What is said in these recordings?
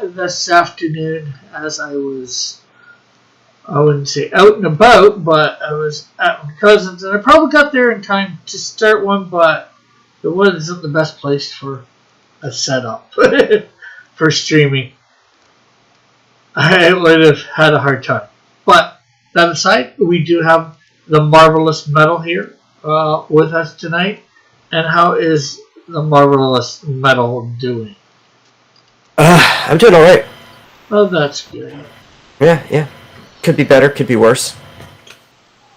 this afternoon as I wouldn't say out and about, but I was at my cousin's, and I probably got there in time to start one, but it wasn't the best place for a setup for streaming. I would have had a hard time. But that aside, we do have the Marvelous Metal here with us tonight. And how is the Marvelous Metal doing? I'm doing alright. Oh, that's good. Yeah. Could be better, could be worse.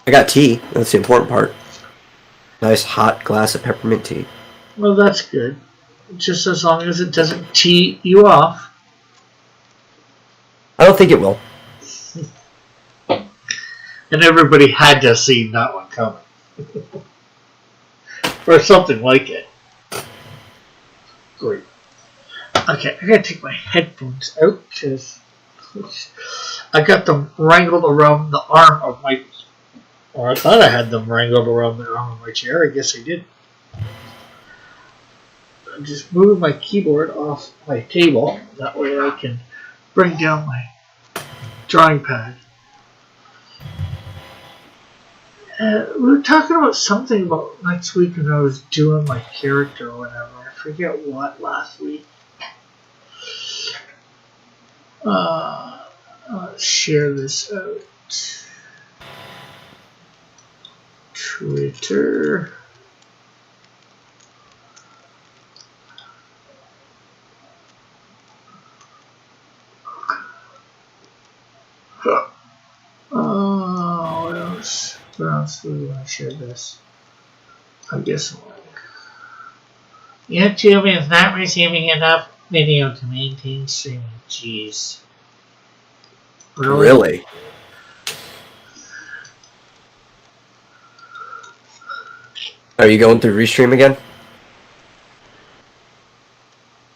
I got tea. That's the important part. Nice hot glass of peppermint tea. Well, that's good. Just as long as it doesn't tee you off. I don't think it will. And everybody had to have seen that one coming. Or something like it. Great. Okay, I gotta take my headphones out because I got them wrangled around the arm of my... Or I thought I had them wrangled around the arm of my chair. I guess I did. I'm just moving my keyboard off my table. That way I can bring down my drawing pad. We were talking about something about next week when I was doing my character or whatever. I forget what last week. Let's share this out. Twitter. What else? Where else do we want to share this? I guess YouTube is not receiving enough video to maintain streaming. Jeez. Really? Are you going through Restream again?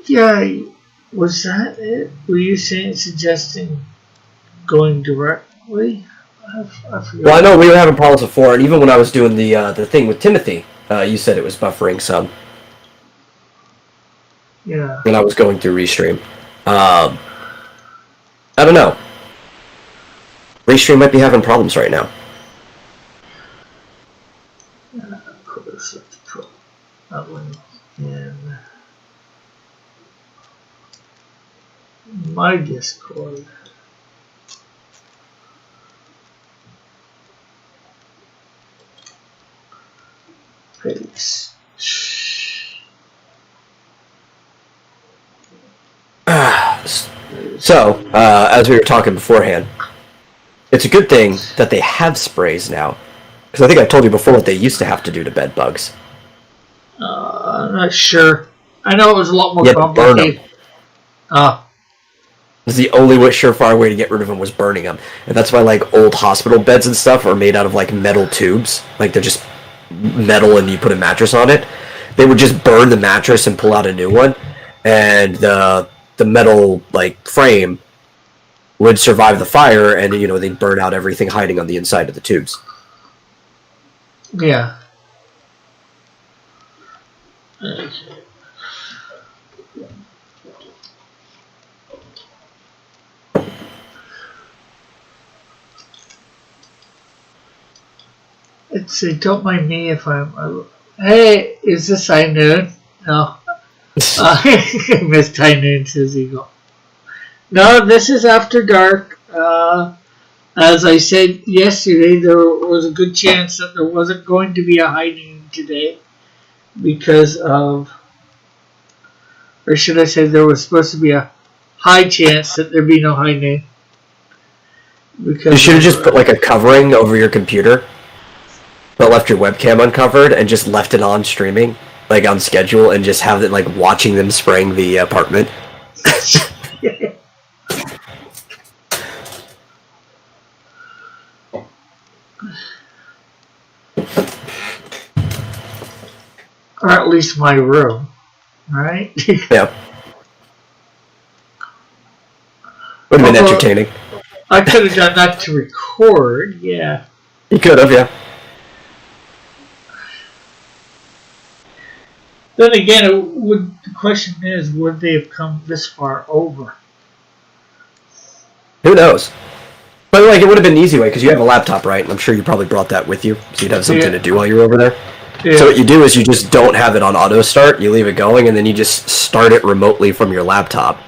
Yeah, was that it? Were you suggesting going directly? I forgot. Well, I know we were having problems before, and even when I was doing the thing with Timothy, you said it was buffering some. Yeah. When I was going through Restream. I don't know. Restream might be having problems right now. Of course, let's put that one in my Discord. Paste. So, as we were talking beforehand, it's a good thing that they have sprays now. Because I think I told you before what they used to have to do to bed bugs. I'm not sure. I know it was a lot more complicated. Burn The only surefire way to get rid of them was burning them. And that's why, like, old hospital beds and stuff are made out of, like, metal tubes. Like, they're just metal and you put a mattress on it. They would just burn the mattress and pull out a new one. And the metal, like, frame would survive the fire, and, you know, they'd burn out everything hiding on the inside of the tubes. Yeah. Let's see, don't mind me if I'm... Hey, is this high noon? No. Missed high noon, says Eagle. No, this is after dark. As I said yesterday, there was a good chance that there wasn't going to be a high noon today because of... Or should I say there was supposed to be a high chance that there'd be no high noon. Because you should have just put, like, a covering over your computer, but left your webcam uncovered and just left it on streaming, like on schedule, and just have it like watching them spraying the apartment. Or at least my room, right? Yeah. Would have been entertaining. I could have done that to record, yeah. You could have, yeah. Then again, the question is, would they have come this far over Who knows? But like, it would have been an easy way because you have a laptop, right? And I'm sure you probably brought that with you, so you'd have something to do while you were over there. Yeah. So what you do is you just don't have it on auto start. You leave it going, and then you just start it remotely from your laptop,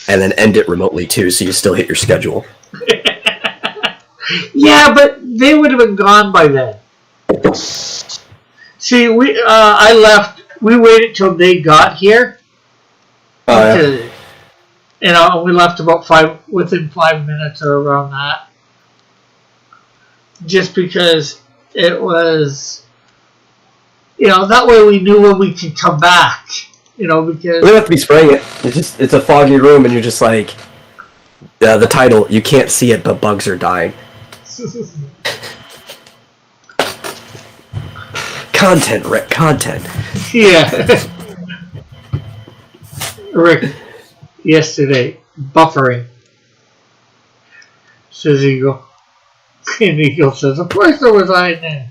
and then end it remotely too, so you still hit your schedule. Yeah, but they would have been gone by then. See, I left. We waited till they got here. Yeah. You know, we left about within 5 minutes or around that. Just because it was, you know, that way we knew when we could come back. You know, because We don't have to be spraying it. It's a foggy room, and you're just like, the title. You can't see it, but bugs are dying. Content, Rick. Content. yeah. Rick, yesterday, buffering. Says Eagle. And Eagle says, of course there was high noon.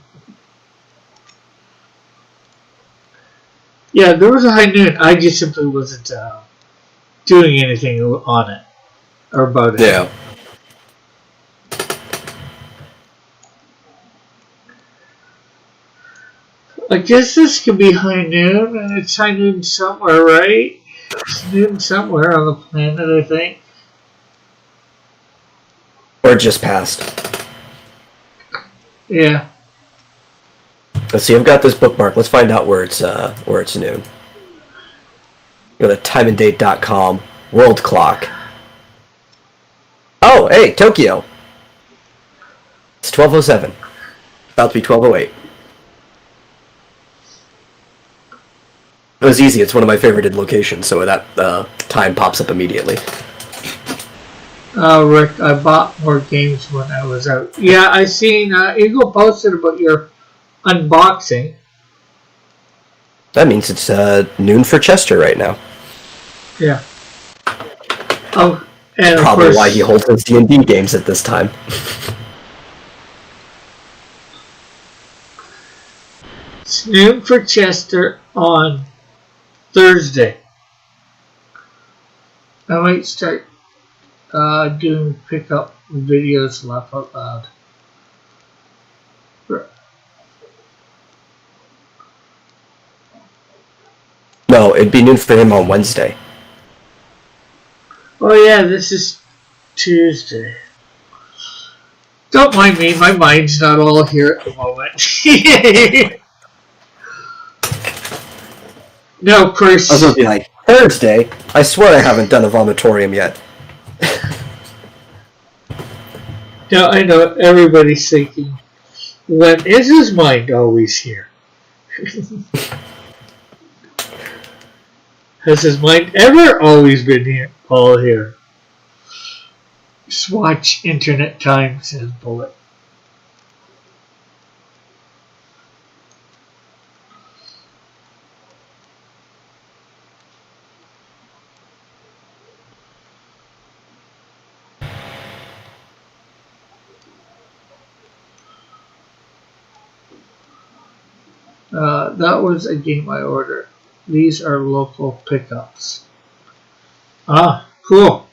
Yeah, there was a high noon. I just simply wasn't doing anything on it or about it. Yeah. I guess this could be high noon, and it's high noon somewhere, right? It's noon somewhere on the planet, I think. Or just passed. Yeah. Let's see. I've got this bookmark. Let's find out where it's noon. Go to timeanddate.com. World clock. Oh, hey, Tokyo. It's 12:07. About to be 12:08. It was easy. It's one of my favorited locations, so that time pops up immediately. Rick, I bought more games when I was out. Yeah, I seen Eagle posted about your unboxing. That means it's noon for Chester right now. Yeah. Oh, and Probably of course, why he holds his D&D games at this time. it's noon for Chester on Thursday. I might start doing pickup videos, laugh out loud. No, it'd be noon for him on Wednesday. Oh yeah, this is Tuesday. Don't mind me, my mind's not all here at the moment. No, of course. I was gonna be like, Thursday? I swear I haven't done a vomitorium yet. No, I know everybody's thinking, when is his mind always here? Has his mind ever always been here? All here. Swatch internet time, says Bullet. That was a game I ordered. These are local pickups. Ah, cool.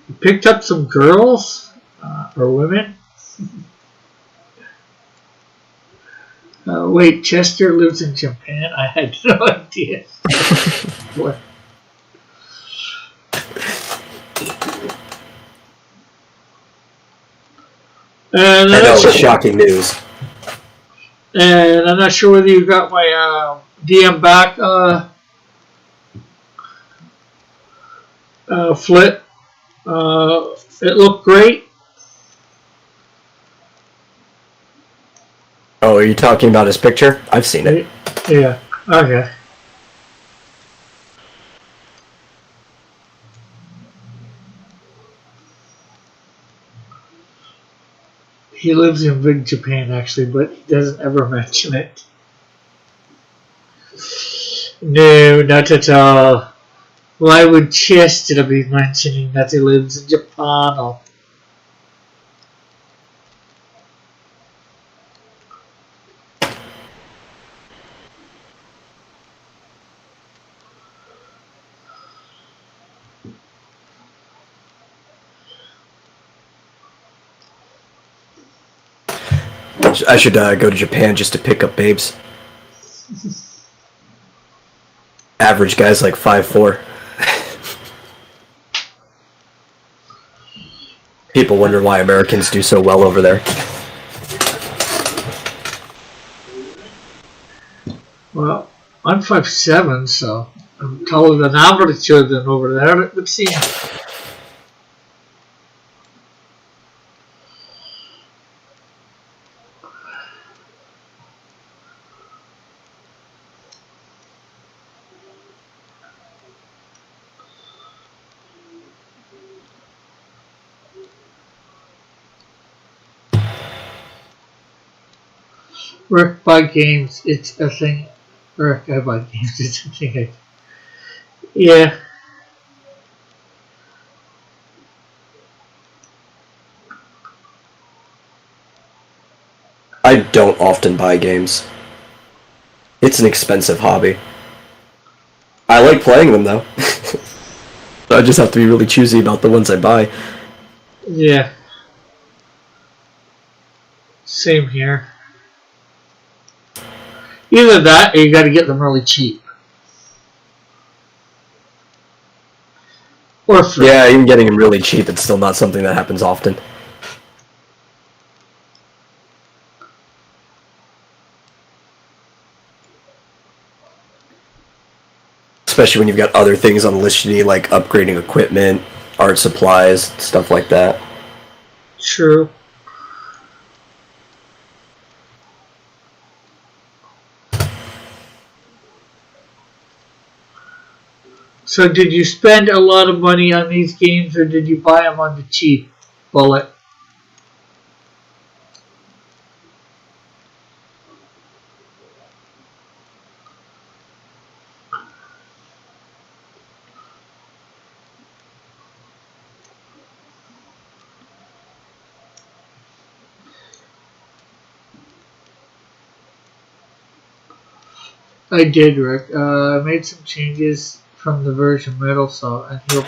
You picked up some girls or women. Wait, Chester lives in Japan? I had no idea. What? I know, it's shocking news. And I'm not sure whether you got my DM back flip. It looked great. Oh, are you talking about his picture? I've seen it. Yeah. Okay. He lives in Big Japan, actually, but he doesn't ever mention it. No, not at all. Why would Chester be mentioning that he lives in Japan? I should go to Japan just to pick up babes. Average guy's like 5'4". People wonder why Americans do so well over there. Well, I'm 5'7", so I'm taller than average children over there, it would seem. Rick, buy games, it's a thing. Rick, I buy games, it's a thing. Yeah. I don't often buy games. It's an expensive hobby. I like playing them though. I just have to be really choosy about the ones I buy. Yeah. Same here. Either that or you gotta get them really cheap. Or free. Yeah, even getting them really cheap, it's still not something that happens often. Especially when you've got other things on the list you need, like upgrading equipment, art supplies, stuff like that. True. So did you spend a lot of money on these games or did you buy them on the cheap, Bullet? I did, Rick. I made some changes from the version middle, so and we'll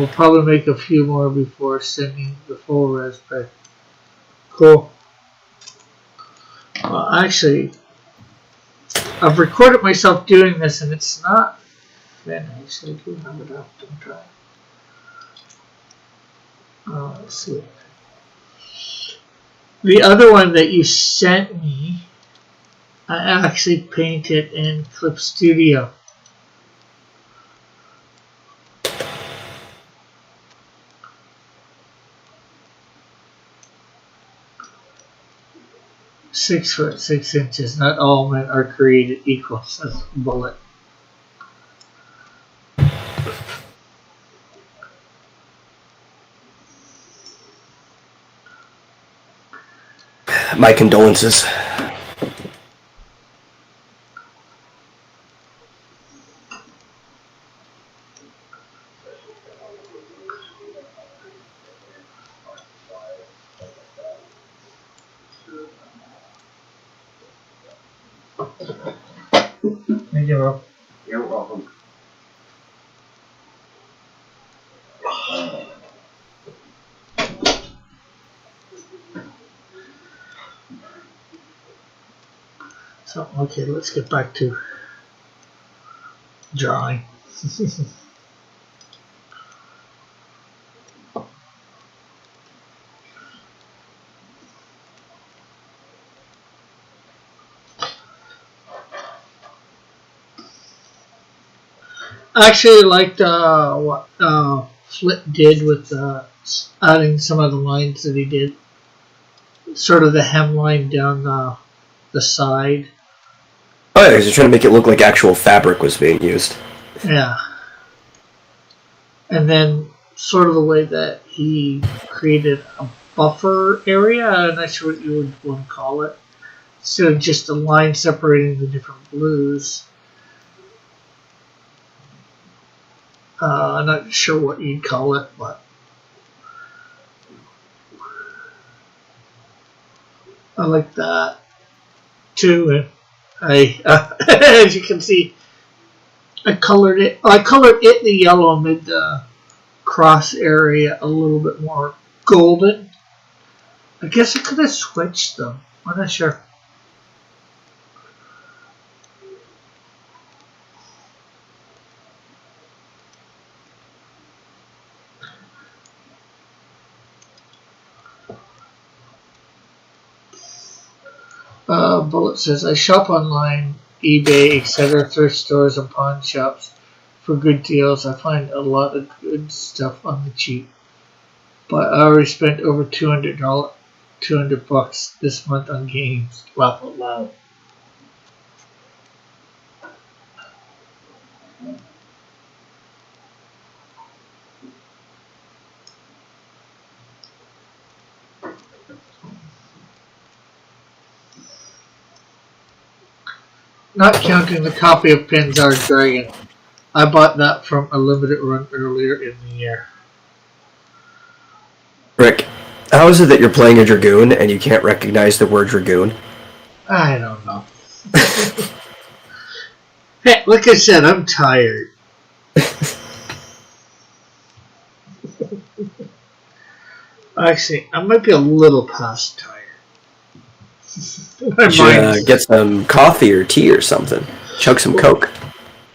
probably make a few more before sending the full res pack. Cool. Well, actually, I've recorded myself doing this, and it's not finished. I do have it up. Don't try. Oh, let's see. The other one that you sent me, I actually painted in Clip Studio. (6'6"), not all men are created equal, says Bullet. My condolences. Thank you, bro. You're welcome. So, okay, let's get back to drawing. I actually liked what Flip did with adding some of the lines that he did. Sort of the hemline down the side. Oh yeah, because you're trying to make it look like actual fabric was being used. Yeah. And then sort of the way that he created a buffer area, I'm not sure what you would want to call it. Instead of just a line separating the different blues. I'm not sure what you'd call it, but I like that too. And I, as you can see, I colored it. I colored it the yellow, made the cross area a little bit more golden. I guess I could have switched them. I'm not sure. Bullet says, I shop online, eBay, etc., thrift stores and pawn shops for good deals. I find a lot of good stuff on the cheap. But I already spent over $200 this month on games. Laugh out loud. Not counting the copy of Panzer Dragoon. I bought that from a limited run earlier in the year. Rick, how is it that you're playing a Dragoon and you can't recognize the word Dragoon? I don't know. Hey, like I said, I'm tired. Actually, I might be a little past tired. You should get some coffee or tea or something. Chug some Coke.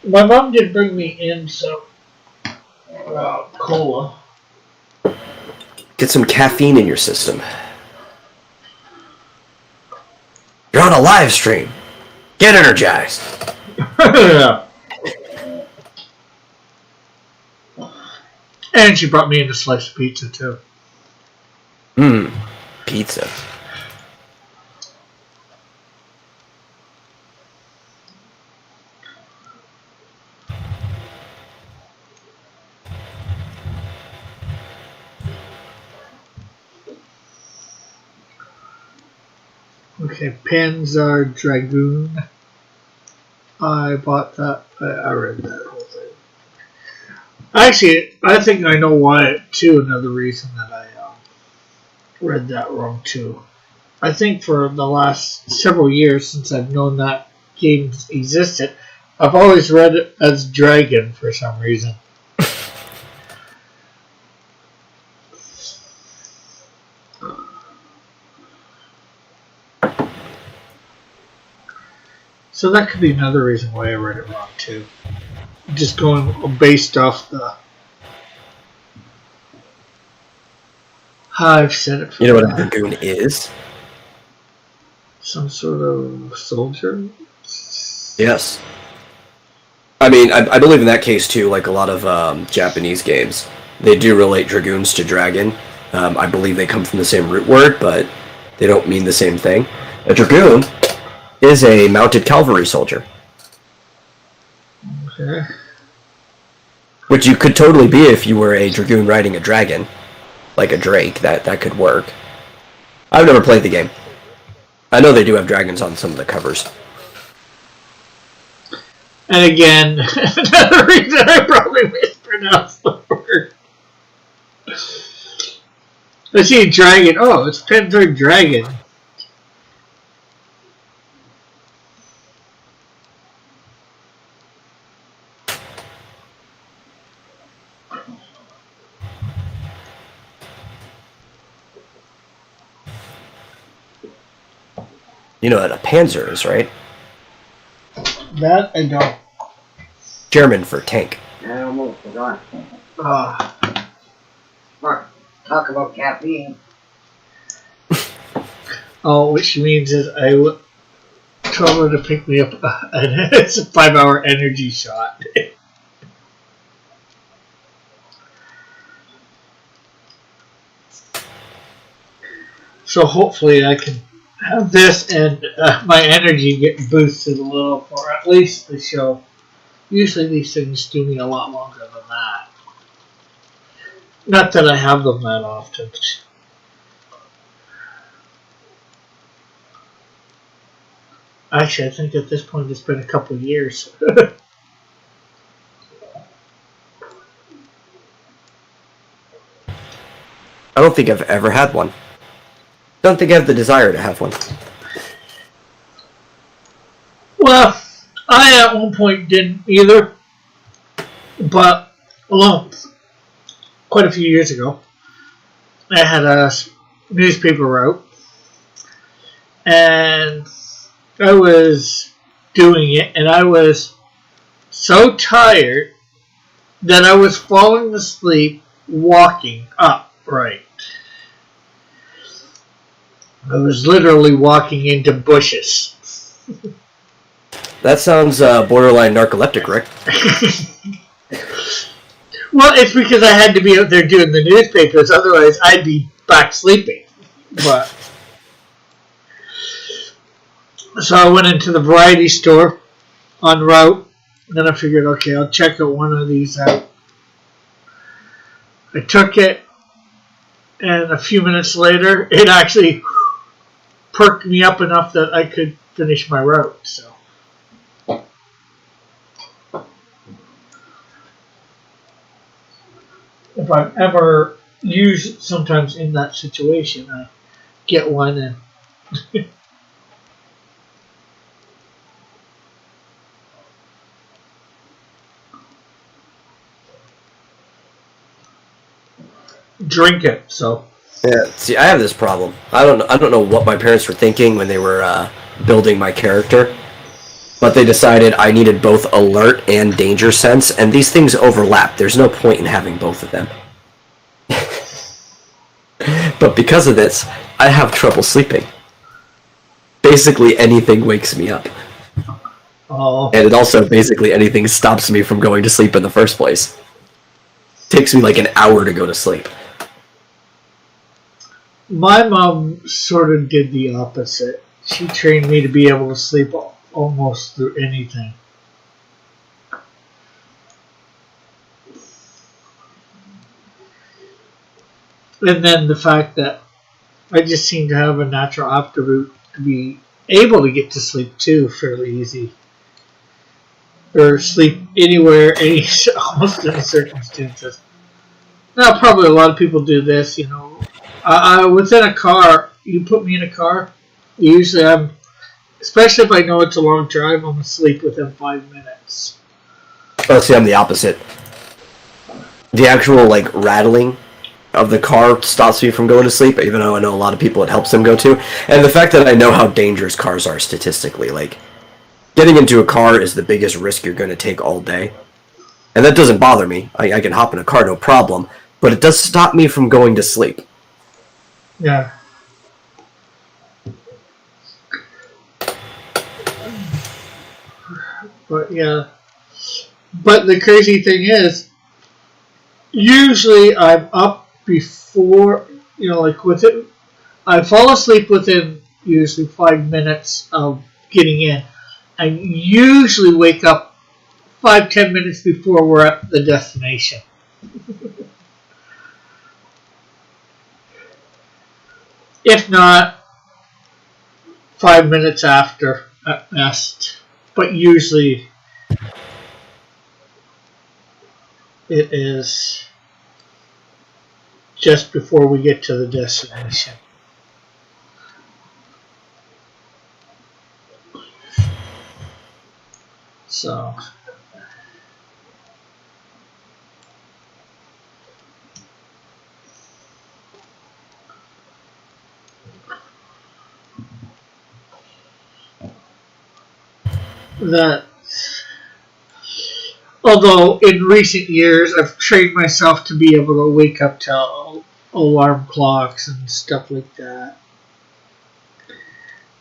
My mom did bring me in some cola. Get some caffeine in your system. You're on a live stream. Get energized. And she brought me in a slice of pizza too. Pizza. Okay, Panzer Dragoon. I bought that. I read that whole thing. Actually, I think I know why too. Another reason that I read that wrong too. I think for the last several years since I've known that game existed, I've always read it as Dragon for some reason. So that could be another reason why I read it wrong too. Just going based off the how I've said it. You know what a Dragoon is? Some sort of soldier? Yes. I mean, I believe in that case too, like a lot of Japanese games, they do relate Dragoons to Dragon. I believe they come from the same root word, but they don't mean the same thing. A Dragoon is a mounted cavalry soldier. Okay. Which you could totally be if you were a Dragoon riding a dragon. Like a Drake, that could work. I've never played the game. I know they do have dragons on some of the covers. And again, another reason I probably mispronounced the word. I see dragon. Oh, it's Panzer Dragon. You know what a Panzer is, right? That I don't. German for tank. I almost forgot. Ah. Talk about caffeine. Oh, which means is I would tell her to pick me up, and it's a 5-hour energy shot. So hopefully I can have this and my energy get boosted a little for at least the show. Usually these things do me a lot longer than that. Not that I have them that often. Actually, I think at this point it's been a couple of years. I don't think I've ever had one. Don't think I have the desire to have one. Well, I at one point didn't either, but quite a few years ago, I had a newspaper route, and I was doing it, and I was so tired that I was falling asleep walking upright. I was literally walking into bushes. That sounds borderline narcoleptic, Rick. Well, it's because I had to be out there doing the newspapers, otherwise I'd be back sleeping. But so I went into the variety store en route. Then I figured, okay, I'll check out one of these out. I took it, and a few minutes later, it actually perked me up enough that I could finish my route. So. If I'm ever used sometimes in that situation, I get one and drink it. So Yeah. See, I have this problem. I don't know what my parents were thinking when they were building my character, but they decided I needed both alert and danger sense, and these things overlap. There's no point in having both of them. But because of this, I have trouble sleeping. Basically anything wakes me up. oh, And it also basically anything stops me from going to sleep in the first place. Takes me like an hour to go to sleep. my mom sort of did the opposite. She trained me to be able to sleep almost through anything. And then the fact that I just seem to have a natural aptitude to be able to get to sleep too fairly easy. Or sleep anywhere, almost any circumstances. Now, probably a lot of people do this, you know. Within a car, you put me in a car, usually especially if I know it's a long drive, I'm asleep within 5 minutes. Oh, see, I'm the opposite. The actual, like, rattling of the car stops me from going to sleep, even though I know a lot of people it helps them go to. And the fact that I know how dangerous cars are statistically, like, getting into a car is the biggest risk you're going to take all day. And that doesn't bother me. I can hop in a car, no problem. But it does stop me from going to sleep. Yeah. But yeah. But the crazy thing is, usually I'm up before, like I fall asleep within usually 5 minutes of getting in. I usually wake up 5-10 minutes before we're at the destination. If not, 5 minutes after at best. But usually it is just before we get to the destination. So that, although in recent years I've trained myself to be able to wake up to alarm clocks and stuff like that.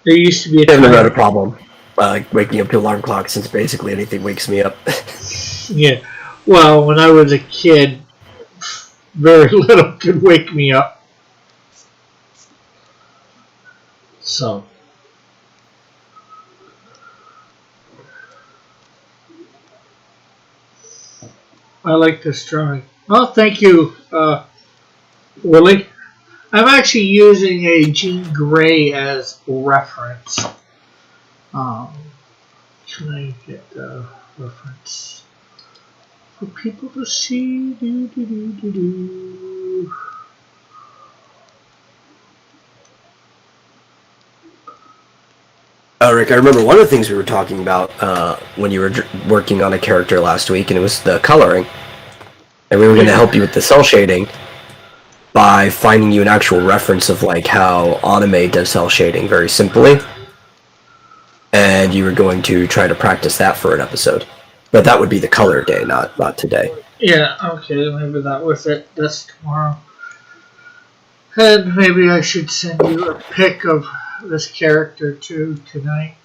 There used to be a I've never had a time, problem waking up to alarm clocks, since basically anything wakes me up. yeah. Well, when I was a kid, very little could wake me up. So I like this drawing. Well, thank you, Willie. I'm actually using a Jean Grey as reference. Can I get the reference for people to see? Rick, I remember one of the things we were talking about when you were working on a character last week, and it was the coloring. And we were going to help you with the cell shading. by finding you an actual reference of like how anime does cell shading very simply, and you were going to try to practice that for an episode. But that would be the color day, not today. Yeah, okay, maybe that was it. That's tomorrow. And maybe I should send you a pic of this character too tonight.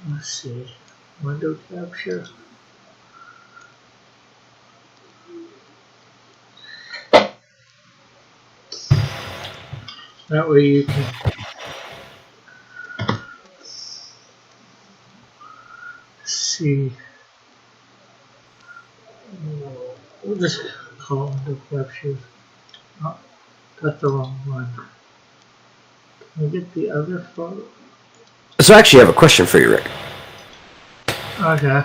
Let's see. Window capture. That way you can see. We'll just call window capture. Oh, got the wrong one. Can I get the other photo? So actually, I have a question for you, Rick. Okay.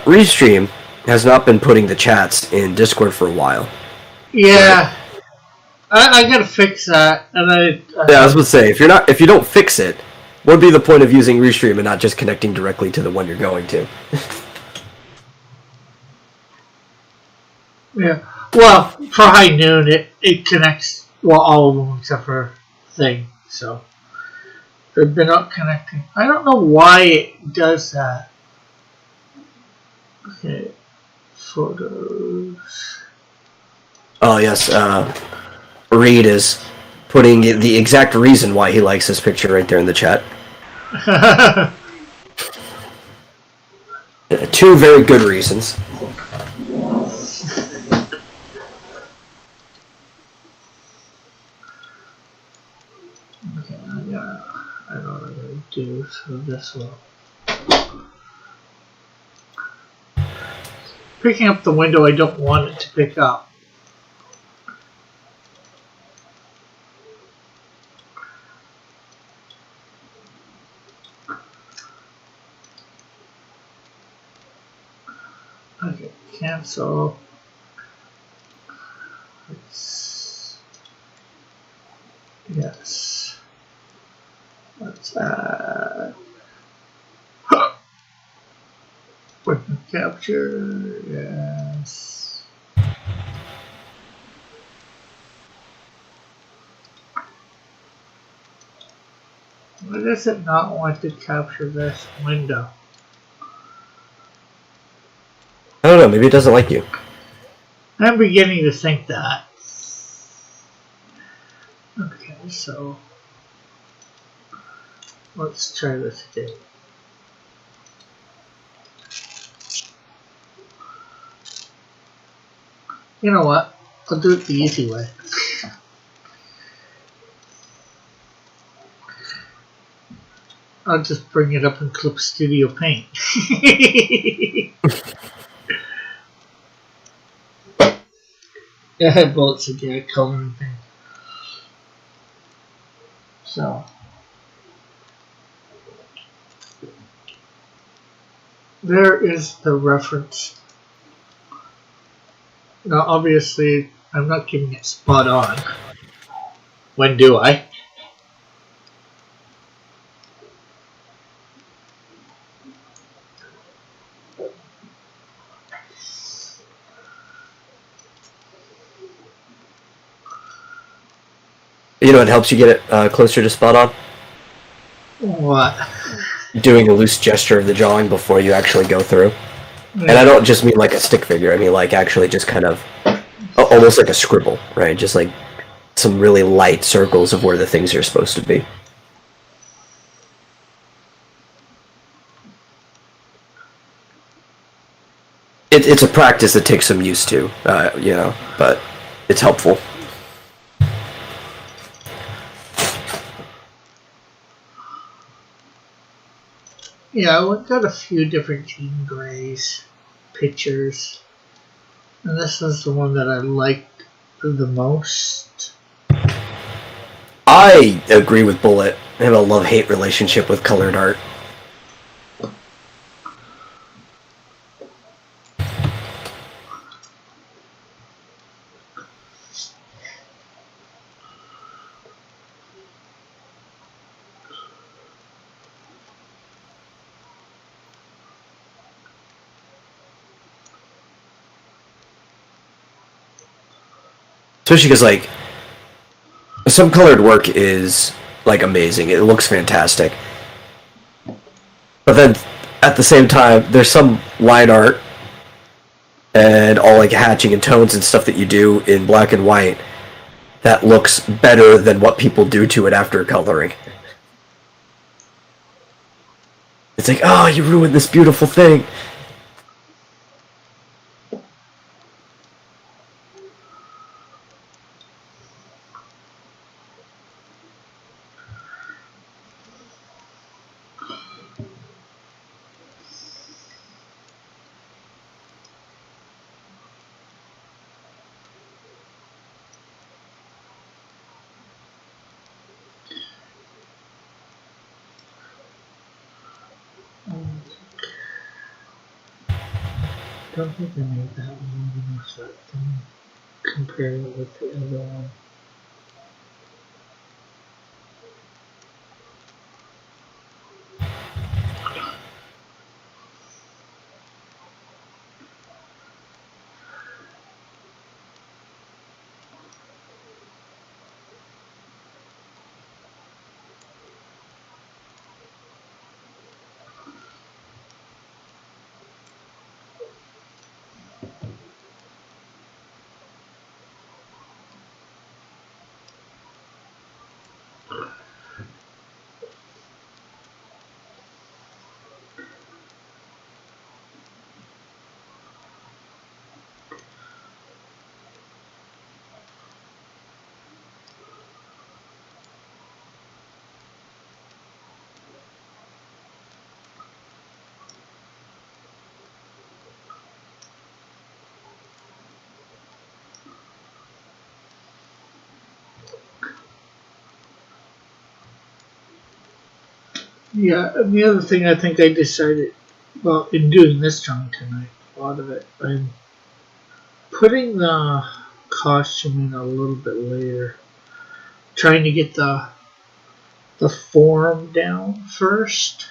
Restream has not been putting the chats in Discord for a while. Yeah. I gotta fix that, and Yeah, I was going to say, if you don't fix it, what would be the point of using Restream and not just connecting directly to the one you're going to? Yeah. Well, for high noon, it connects, well, all of them except for thing. So they've been not connecting. I don't know why it does that. Okay. Photos. Oh yes, Reed is putting the exact reason why he likes this picture right there in the chat. Two very good reasons. Okay, I know what I'm gonna do. So this will. Picking up the window I don't want it to pick up. Okay, cancel. Yes. Let's add. Quick capture. Yes. Why does it not want to capture this window? I don't know, maybe it doesn't like you. I'm beginning to think that. Okay, so let's try this again. You know what? I'll do it the easy way. I'll just bring it up in Clip Studio Paint. It had bullets again, color and thing. So there is the reference. Now obviously I'm not giving it spot on. When do I? You know, it helps you get it closer to spot on. What? Doing a loose gesture of the drawing before you actually go through. And I don't just mean like a stick figure. I mean like actually just kind of almost like a scribble, right? Just like some really light circles of where the things are supposed to be. It's a practice that takes some use to, you know, but it's helpful. Yeah, we've got a few different Jean Grey's pictures. And this is the one that I liked the most. I agree with Bullet. I have a love-hate relationship with colored art. Especially because, like, some colored work is, like, amazing. It looks fantastic. But then, at the same time, there's some line art and all, like, hatching and tones and stuff that you do in black and white that looks better than what people do to it after coloring. It's like, oh, you ruined this beautiful thing. Don't think I made that long enough so I can compare it with the other one. Yeah, and the other thing I think I decided, well, in doing this drawing tonight, a lot of it, I'm putting the costume in a little bit later, trying to get the form down first.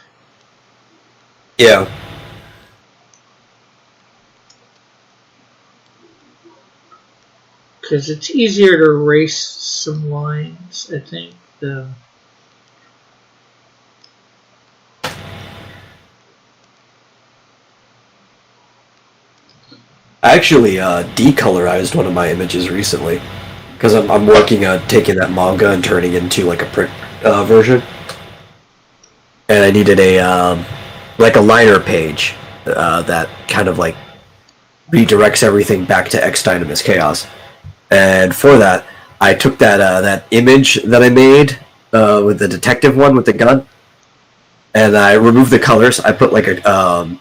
Yeah. Because it's easier to erase some lines, I think, than I actually decolorized one of my images recently because I'm working on taking that manga and turning it into like a print version, and I needed a like a liner page that kind of like redirects everything back to X Dynamis Chaos, and for that I took that that image that I made with the detective one with the gun, and I removed the colors. I put like a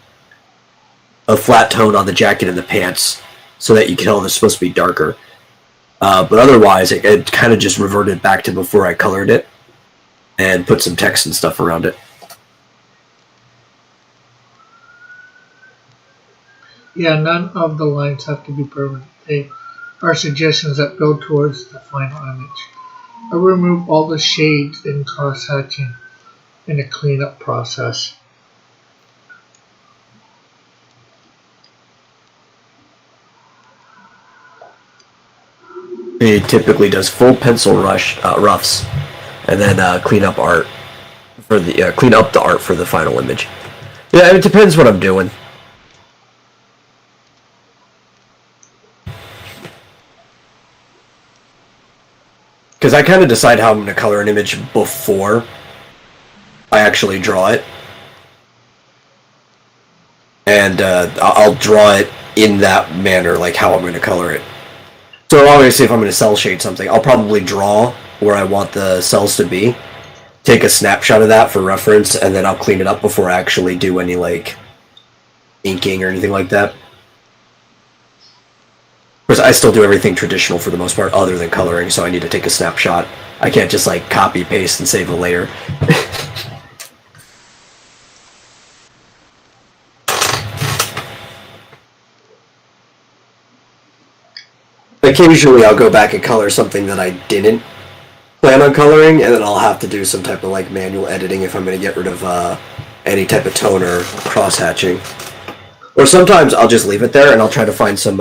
flat tone on the jacket and the pants so that you can tell it's supposed to be darker. But otherwise, it kind of just reverted back to before I colored it and put some text and stuff around it. yeah, none of the lines have to be permanent. They are suggestions that build towards the final image. I remove all the shades and cross hatching in a cleanup process. It typically does full pencil roughs, and then clean up art for the clean up the art for the final image. Yeah, it depends what I'm doing. Because I kind of decide how I'm going to color an image before I actually draw it. And I'll draw it in that manner, like how I'm going to color it. So obviously if I'm going to cell shade something, I'll probably draw where I want the cells to be, take a snapshot of that for reference, and then I'll clean it up before I actually do any, like, inking or anything like that. Of course, I still do everything traditional for the most part, other than coloring, so I need to take a snapshot. I can't just, like, copy, paste, and save a layer. Occasionally I'll go back and color something that I didn't plan on coloring, and then I'll have to do some type of like manual editing if I'm going to get rid of any type of tone or cross-hatching. Or sometimes I'll just leave it there and I'll try to find some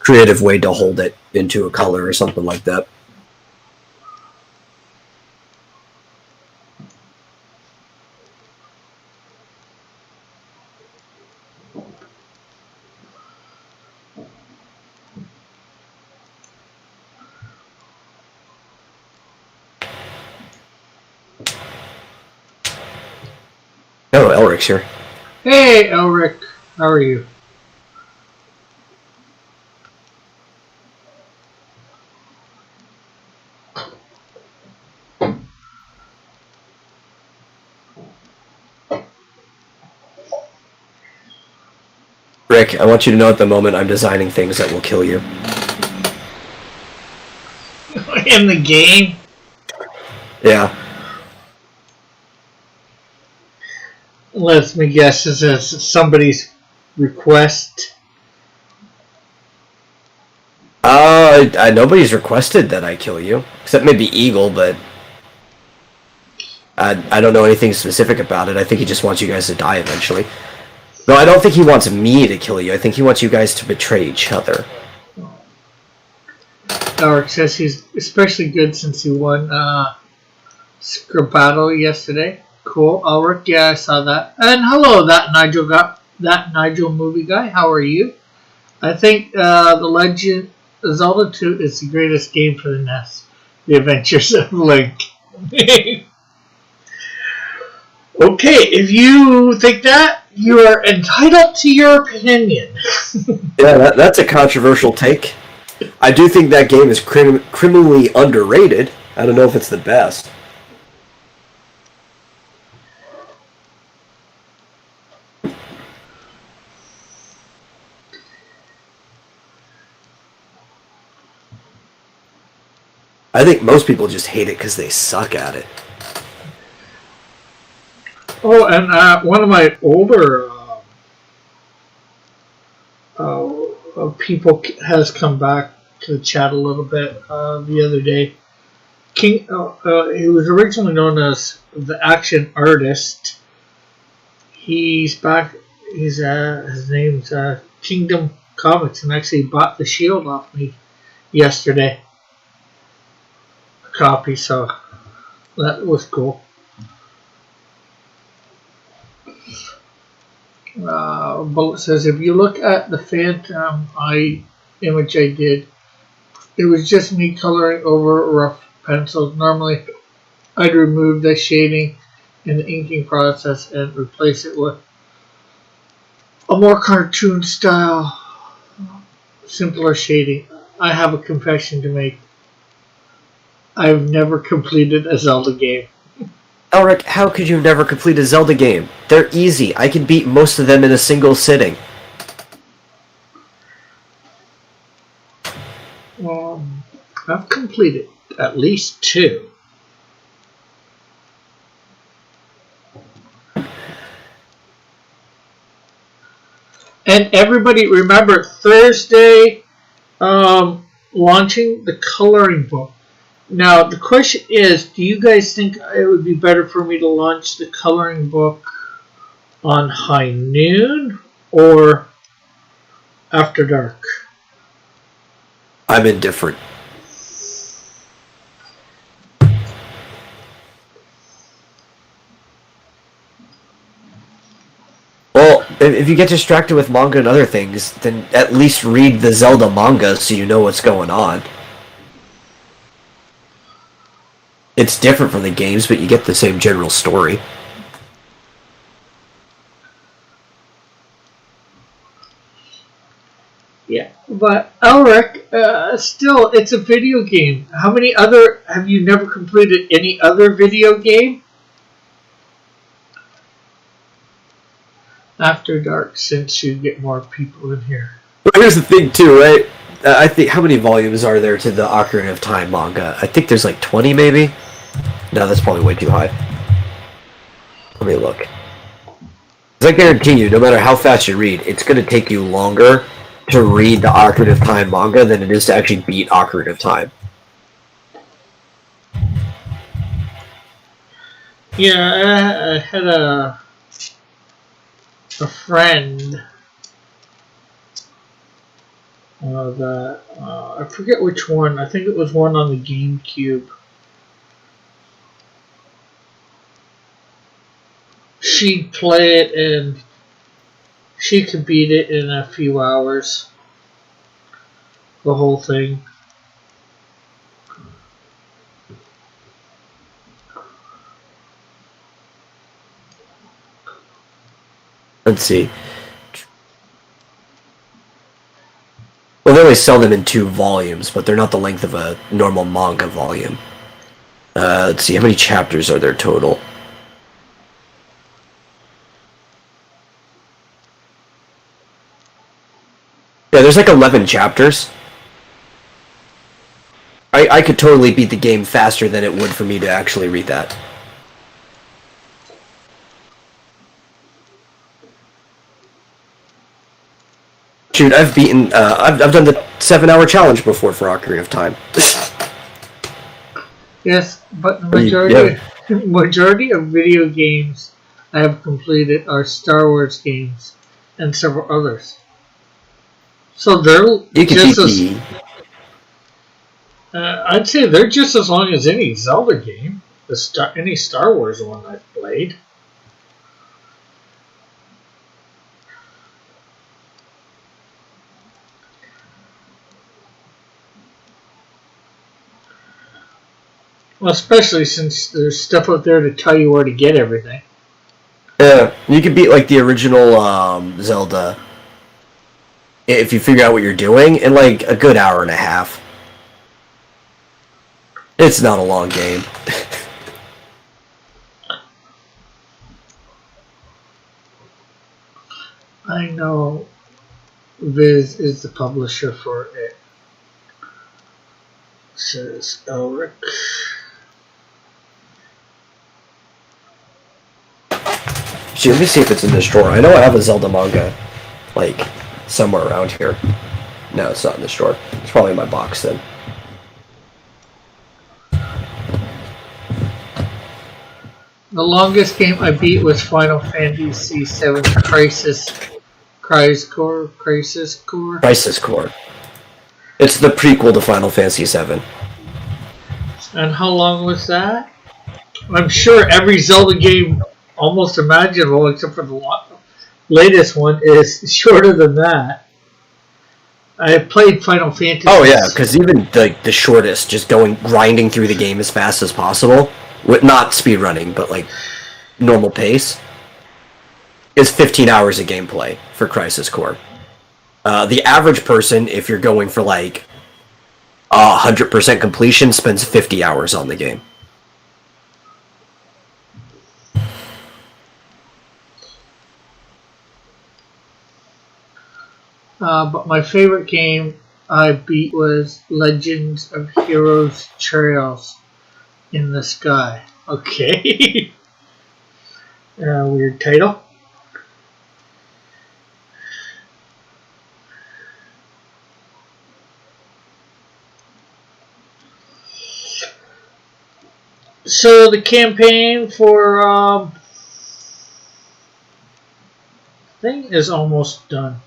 creative way to hold it into a color or something like that. Oh, Elric's here. Hey, Elric, how are you? Rick, I want you to know at the moment I'm designing things that will kill you. In the game? Yeah. Let me guess, is this somebody's request? Nobody's requested that I kill you, except maybe Eagle, but I don't know anything specific about it. I think he just wants you guys to die eventually. No, I don't think he wants me to kill you. I think he wants you guys to betray each other. Elric says he's especially good since he won Scribbattle yesterday. Cool, Elric. Yeah, I saw that. And hello, that Nigel movie guy. How are you? I think The Legend of Zelda 2 is the greatest game for the NES. The Adventures of Link. Okay, if you think that, you are entitled to your opinion. Yeah, that's a controversial take. I do think that game is criminally underrated. I don't know if it's the best. I think most people just hate it because they suck at it. Oh, and one of my older people has come back to the chat a little bit the other day. He was originally known as the Action Artist. He's back. His name's Kingdom Comics, and actually bought the Shield off me yesterday. A copy, so that was cool. Bullet says, if you look at the Phantom image I did, it was just me coloring over rough pencils. Normally, I'd remove the shading in the inking process and replace it with a more cartoon style, simpler shading. I have a confession to make. I've never completed a Zelda game. Elric, how could you never complete a Zelda game? They're easy. I can beat most of them in a single sitting. I've completed at least 2. And everybody remember Thursday launching the coloring book. Now the question is, do you guys think it would be better for me to launch the coloring book on high noon or after dark? I'm indifferent. Well, if you get distracted with manga and other things, then at least read the Zelda manga so you know what's going on. It's different from the games, but you get the same general story. Yeah, but Elric, still, it's a video game. How many other have you never completed any other video game? After dark, since you get more people in here. But here's the thing, too, right? I think, how many volumes are there to the Ocarina of Time manga? I think there's like 20, maybe? No, that's probably way too high. Let me look. Because I guarantee you, no matter how fast you read, it's going to take you longer to read the Ocarina of Time manga than it is to actually beat Ocarina of Time. Yeah, I had a friend I forget which one. I think it was one on the GameCube. She'd play it and she could beat it in a few hours. The whole thing. Let's see. Well, they always sell them in 2 volumes, but they're not the length of a normal manga volume. Let's see, how many chapters are there total? Yeah, there's like 11 chapters. I could totally beat the game faster than it would for me to actually read that. Shoot, I've beaten, I've done the 7-hour challenge before for Ocarina of Time. Yes, but the majority of video games I have completed are Star Wars games and several others. So they're just as... I'd say they're just as long as any Zelda game. Any Star Wars one I've played. Well, especially since there's stuff out there to tell you where to get everything. Yeah, you could beat like the original Zelda if you figure out what you're doing in like a good hour and a half. It's not a long game. I know Viz is the publisher for it. Says Elric. Gee, let me see if it's in this drawer. I know I have a Zelda manga, like, somewhere around here. No, it's not in this drawer. It's probably in my box then. The longest game I beat was Final Fantasy VII Crisis Core. It's the prequel to Final Fantasy VII. And how long was that? I'm sure every Zelda game almost imaginable, except for the latest one, is shorter than that. I played Final Fantasy. Oh yeah, because even the shortest, just grinding through the game as fast as possible, with not speedrunning, but like normal pace, is 15 hours of gameplay for Crisis Core. The average person, if you're going for like 100% completion, spends 50 hours on the game. But my favorite game I beat was Legends of Heroes Trails in the Sky. Okay. Weird title. So the campaign for thing is almost done.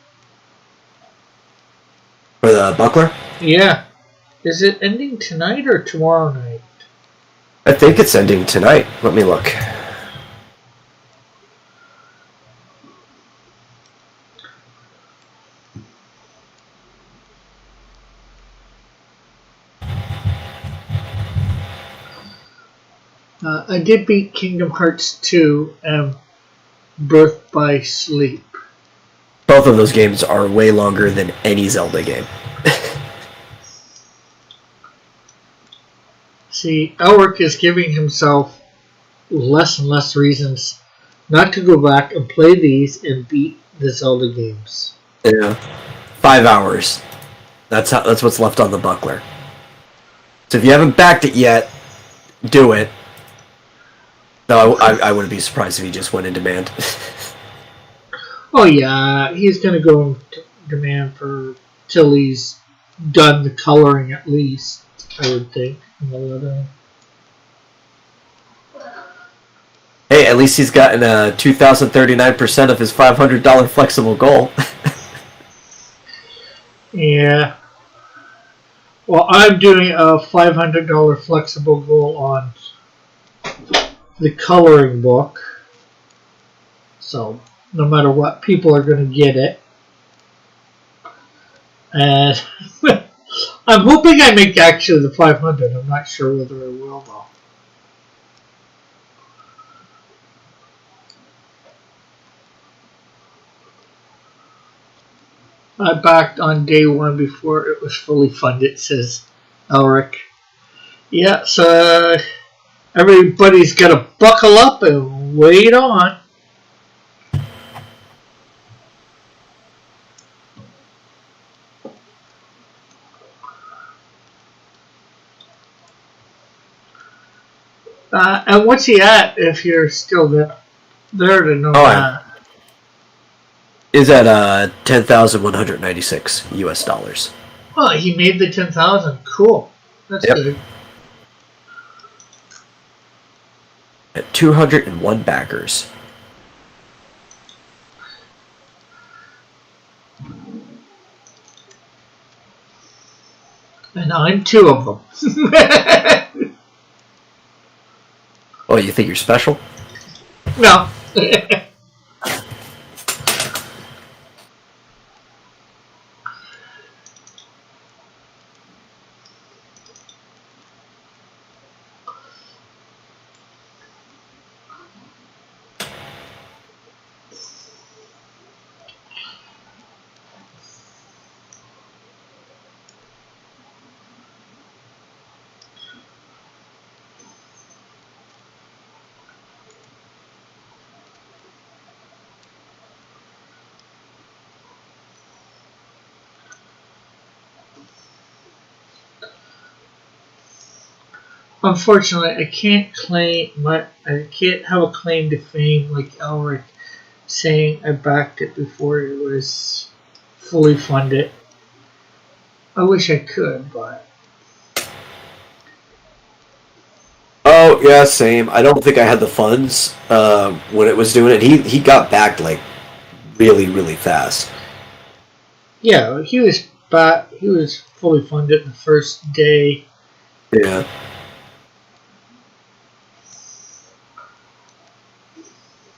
For the Buckler? Yeah. Is it ending tonight or tomorrow night? I think it's ending tonight. Let me look. I did beat Kingdom Hearts 2 and Birth by Sleep. Both of those games are way longer than any Zelda game. See, Elric is giving himself less and less reasons not to go back and play these and beat the Zelda games. Yeah. 5 hours. That's what's left on the Buckler. So if you haven't backed it yet, do it. No, I wouldn't be surprised if he just went in demand. Oh yeah, he's going to go in demand for till he's done the coloring at least, I would think. In the lettering. Hey, at least he's gotten 2,039% of his $500 flexible goal. Yeah. Well, I'm doing a $500 flexible goal on the coloring book. So, no matter what, people are going to get it. And I'm hoping I make actually the 500. I'm not sure whether I will, though. I backed on day one before it was fully funded, says Elric. Yeah, so everybody's got to buckle up and wait on. And what's he at if you're still there to know that? Is at 10,196 US dollars. Well, he made the 10,000. Cool. That's good. At 201 backers. And I'm two of them. Oh, you think you're special? No. Unfortunately, I can't have a claim to fame like Elric saying I backed it before it was fully funded. I wish I could, but Oh yeah, same. I don't think I had the funds when it was doing it. He got backed like really fast. yeah, he was fully funded the first day. Yeah.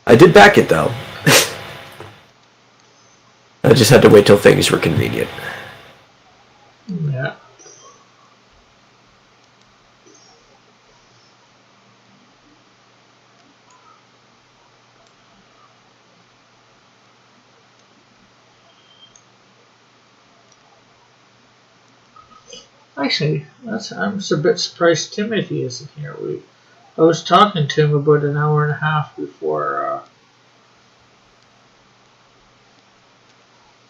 I did back it though. I just had to wait till things were convenient. Yeah. Actually, I'm just a bit surprised Timothy isn't here. I was talking to him about an hour and a half before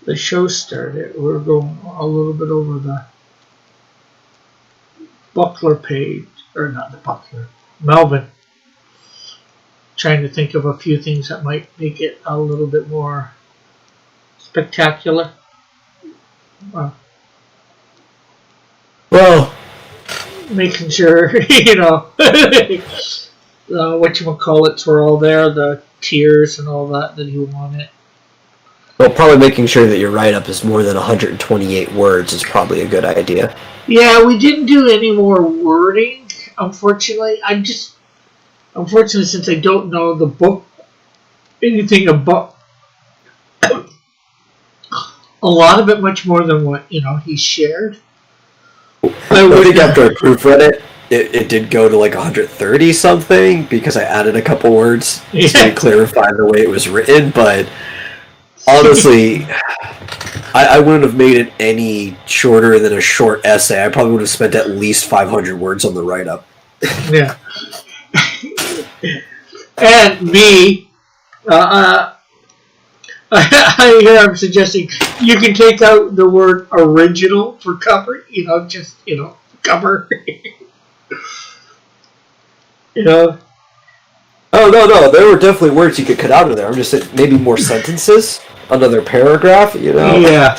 the show started. We were going a little bit over the Buckler page, or not the Buckler, Melvin. Trying to think of a few things that might make it a little bit more spectacular. Well, Making sure, whatchamacallits were all there, the tiers and all that he wanted. well, probably making sure that your write-up is more than 128 words is probably a good idea. Yeah, we didn't do any more wording, unfortunately. Unfortunately, since I don't know the book, anything about a lot of it, much more than what, he shared. I think after I proofread it did go to like 130 something because I added a couple words to clarify the way it was written, but honestly, I wouldn't have made it any shorter than a short essay. I probably would have spent at least 500 words on the write-up. Yeah. And me, I'm suggesting you can take out the word original for cover, cover. Oh, no, there were definitely words you could cut out of there. I'm just saying maybe more sentences, another paragraph, Yeah.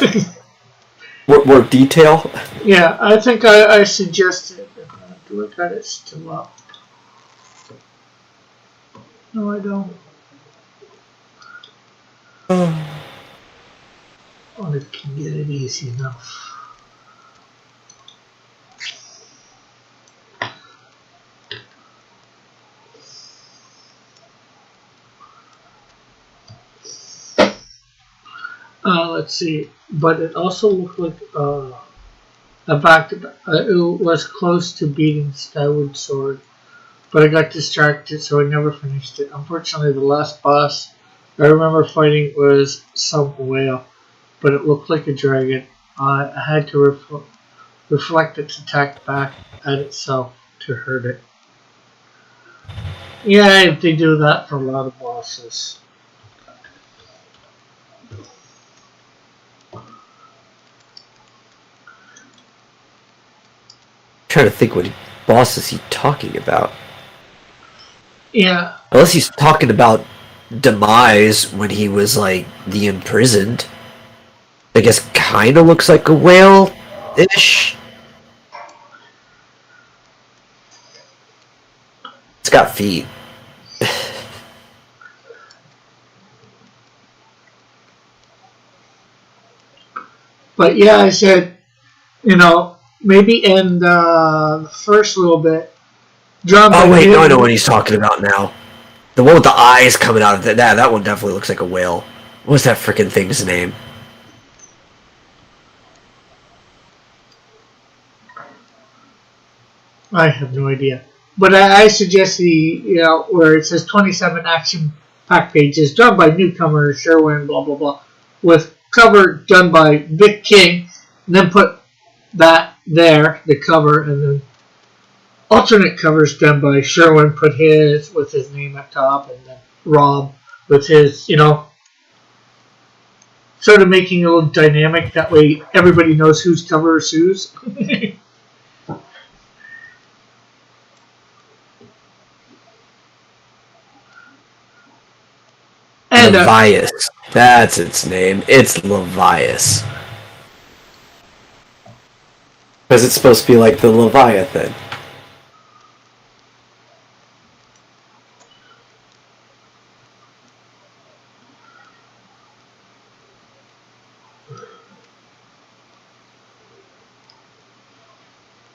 More detail. Yeah, I think I suggested. Do I got it still up? No, I don't. Oh, opponent can get it easy enough. Let's see. But it also looked like a back to it was close to beating Skyward Sword, but I got distracted, so I never finished it. Unfortunately, the last boss I remember fighting was some whale, but it looked like a dragon. I had to reflect its attack back at itself to hurt it. Yeah, they do that for a lot of bosses. trying to think what boss is he talking about. Yeah, Unless he's talking about Demise when he was like the imprisoned. I guess kind of looks like a whale-ish. It's got feet. but yeah, I said, maybe end the first little bit. Oh wait, no, I know what he's talking about now. The one with the eyes coming out of it. That one definitely looks like a whale. What's that freaking thing's name? I have no idea. But I suggest where it says 27 action pack pages, done by newcomer Sherwin, blah, blah, blah, with cover done by Vic King, and then put that there, the cover, and then alternate covers done by Sherwin, put his with his name at top, and then Rob with his, sort of making it a little dynamic. That way everybody knows whose cover is whose. And Levias. That's its name. It's Levias. Because it's supposed to be like the Leviathan.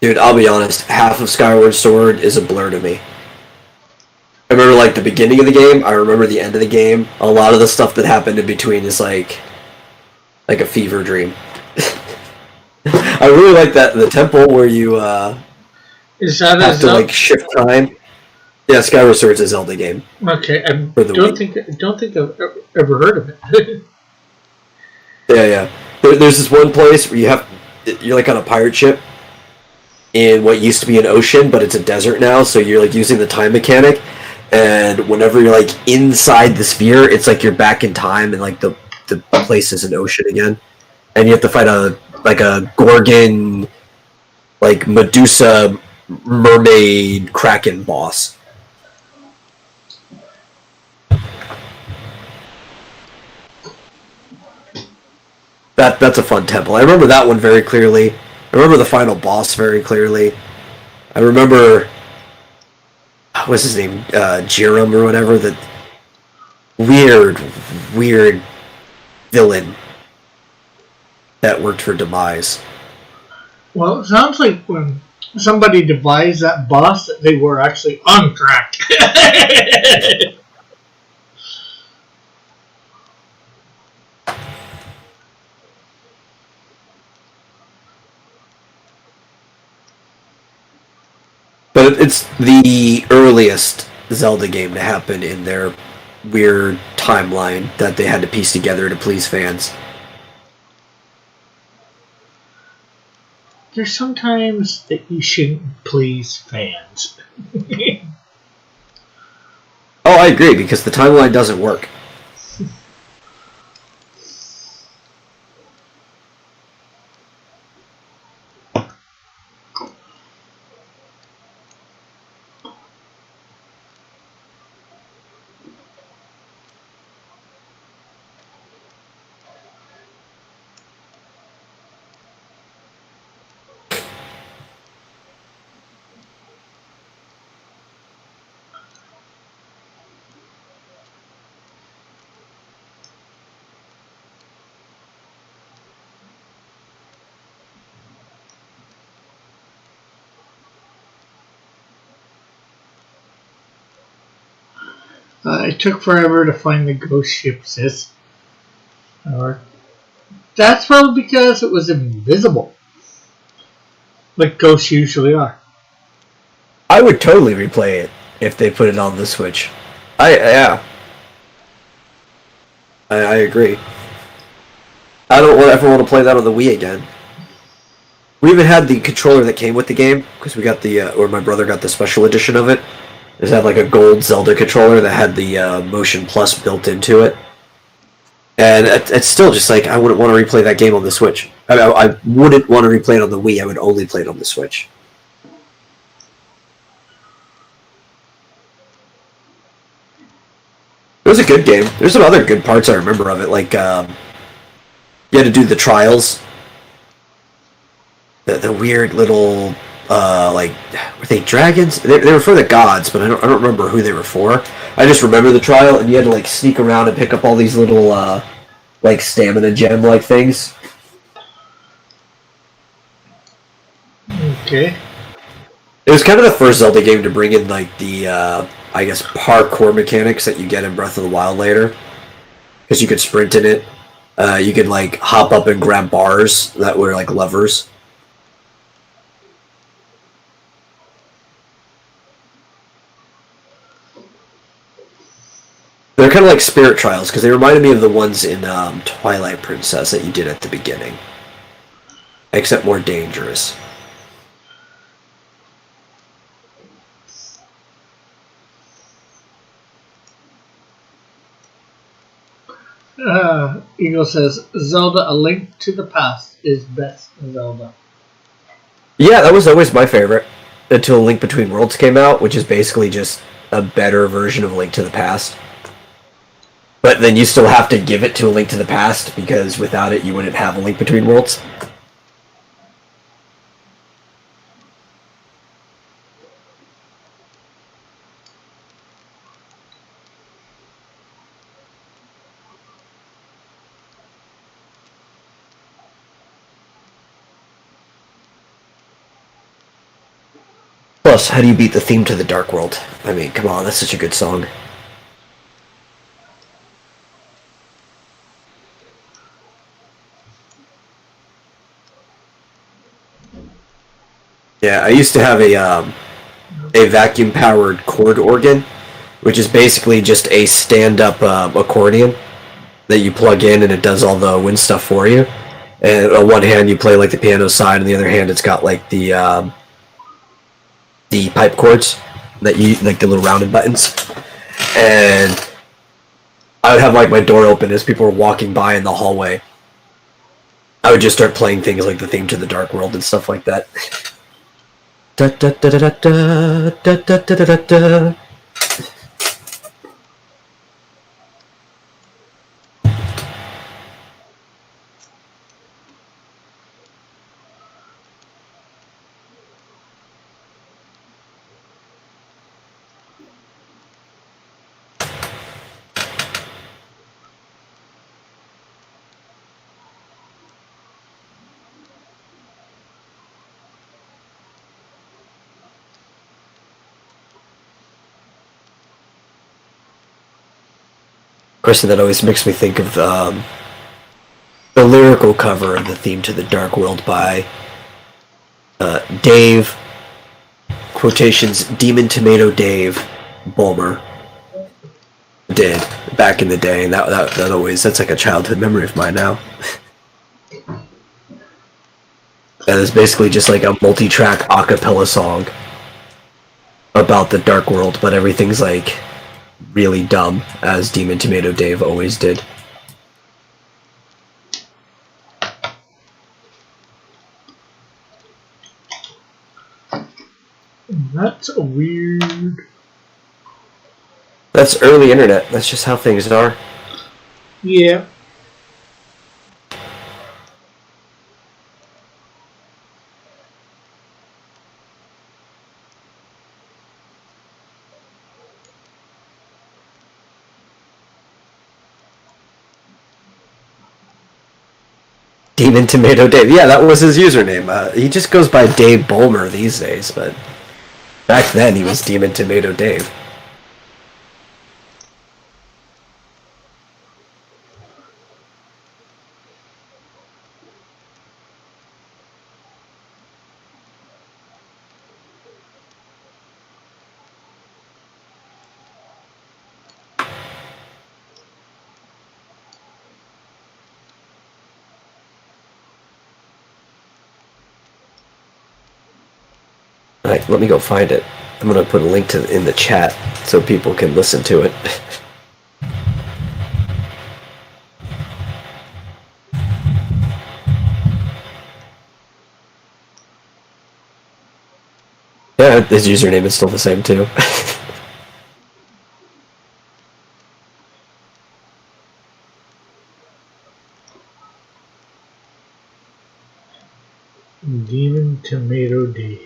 Dude, I'll be honest, half of Skyward Sword is a blur to me. I remember like the beginning of the game, I remember the end of the game. A lot of the stuff that happened in between is like a fever dream. I really like that the temple where you is that have to like shift time. Yeah, Skyward Sword's a Zelda game. Okay, I don't think I've ever heard of it. Yeah. There's this one place where you're like on a pirate ship in what used to be an ocean, but it's a desert now, so you're like using the time mechanic, and whenever you're like inside the sphere, it's like you're back in time and like the place is an ocean again. And you have to fight a Gorgon, like Medusa mermaid kraken boss. That's a fun temple. I remember that one very clearly. I remember the final boss very clearly. I remember what's his name, Jiram or whatever. The weird villain that worked for Demise. Well, it sounds like when somebody devised that boss that they were actually on track. But it's the earliest Zelda game to happen in their weird timeline that they had to piece together to please fans. There's sometimes that you shouldn't please fans. Oh, I agree, because the timeline doesn't work. It took forever to find the ghost ship, sis. Or that's probably because it was invisible, like ghosts usually are. I would totally replay it if they put it on the Switch. I agree. I don't ever want to play that on the Wii again. We even had the controller that came with the game because we got the, or my brother got the special edition of it. It had like a gold Zelda controller that had the Motion Plus built into it. And it's still just like, I wouldn't want to replay that game on the Switch. I wouldn't want to replay it on the Wii, I would only play it on the Switch. It was a good game. There's some other good parts I remember of it, like, you had to do the trials. The weird little, like, were they dragons? They were for the gods, but I don't remember who they were for. I just remember the trial, and you had to, like, sneak around and pick up all these little, like, stamina gem-like things. Okay. It was kind of the first Zelda game to bring in, like, the, I guess, parkour mechanics that you get in Breath of the Wild later. Because you could sprint in it. You could, like, hop up and grab bars that were, like, levers. They're kind of like spirit trials, because they reminded me of the ones in Twilight Princess that you did at the beginning. Except more dangerous. Eagle says, Zelda A Link to the Past is best Zelda. Yeah, that was always my favorite. Until Link Between Worlds came out, which is basically just a better version of Link to the Past. But then you still have to give it to A Link to the Past, because without it you wouldn't have A Link Between Worlds. Plus, how do you beat the theme to the Dark World? I mean, come on, that's such a good song. Yeah, I used to have a vacuum-powered chord organ, which is basically just a stand-up accordion that you plug in and it does all the wind stuff for you. And on one hand you play like the piano side, and the other hand it's got like the pipe chords that you like, the little rounded buttons. And I would have like my door open as people were walking by in the hallway. I would just start playing things like the theme to the Dark World and stuff like that. Da da da da da da da da da da. Of course, that always makes me think of the lyrical cover of the theme to the Dark World by Dave, quotations, Demon Tomato Dave Bulmer did back in the day, and that always, that's like a childhood memory of mine now. And it's basically just like a multi-track a cappella song about the Dark World, but everything's like really dumb, as Demon Tomato Dave always did. That's weird. That's early internet. That's just how things are. Yeah. Demon Tomato Dave. Yeah, that was his username. He just goes by Dave Bulmer these days, but back then he was Demon Tomato Dave. let me go find it. I'm gonna put a link to in the chat so people can listen to it. Yeah, his username is still the same too. Demon Tomato Day.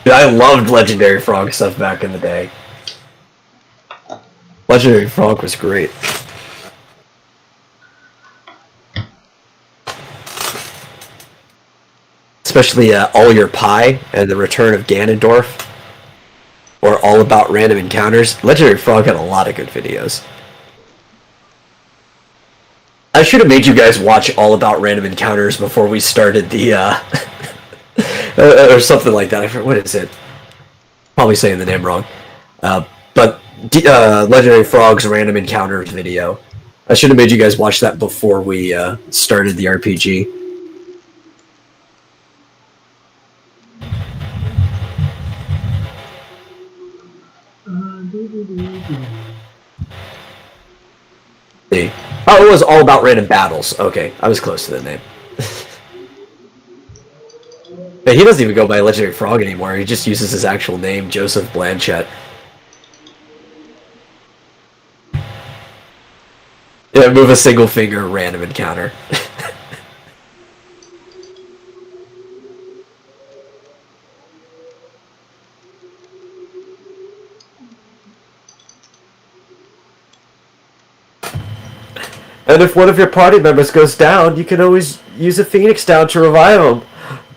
Dude, I loved Legendary Frog stuff back in the day. Legendary Frog was great. Especially All Your Pie and the Return of Ganondorf. Or All About Random Encounters. Legendary Frog had a lot of good videos. I should have made you guys watch All About Random Encounters before we started the, or something like that. What is it? Probably saying the name wrong. But Legendary Frog's Random Encounters video. I should have made you guys watch that before we started the RPG. Oh, it was All About Random Battles. Okay, I was close to the name. But he doesn't even go by Legendary Frog anymore. He just uses his actual name, Joseph Blanchett. Yeah, move a single finger, random encounter. And if one of your party members goes down, you can always use a Phoenix down to revive them.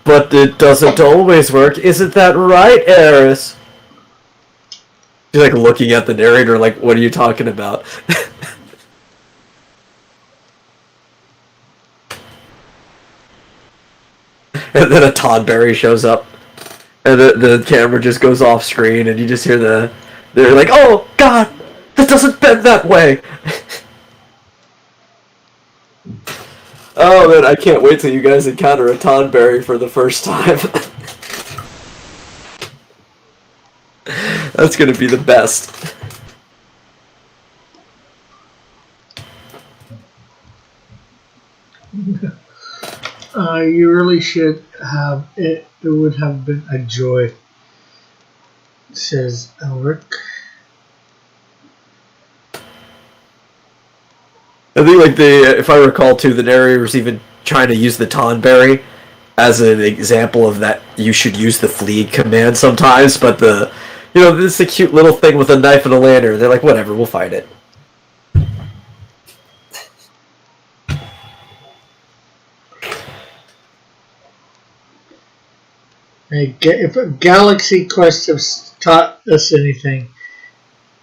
But it doesn't always work. Isn't that right, Eris? She's like looking at the narrator like, what are you talking about? And then a Toddberry shows up. And the camera just goes off screen and you just hear they're like, oh god, this doesn't bend that way. Oh man, I can't wait till you guys encounter a Tonberry for the first time. That's gonna be the best. You really should have it. It would have been a joy, says Elric. I think, like, if I recall too, the narrator was even trying to use the Tonberry as an example of that you should use the flee command sometimes, but this is a cute little thing with a knife and a lantern. They're like, whatever, we'll fight it. If Galaxy Quest has taught us anything,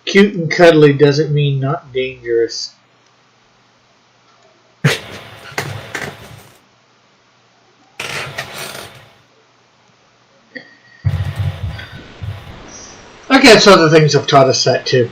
cute and cuddly doesn't mean not dangerous. I guess other things have taught us that too.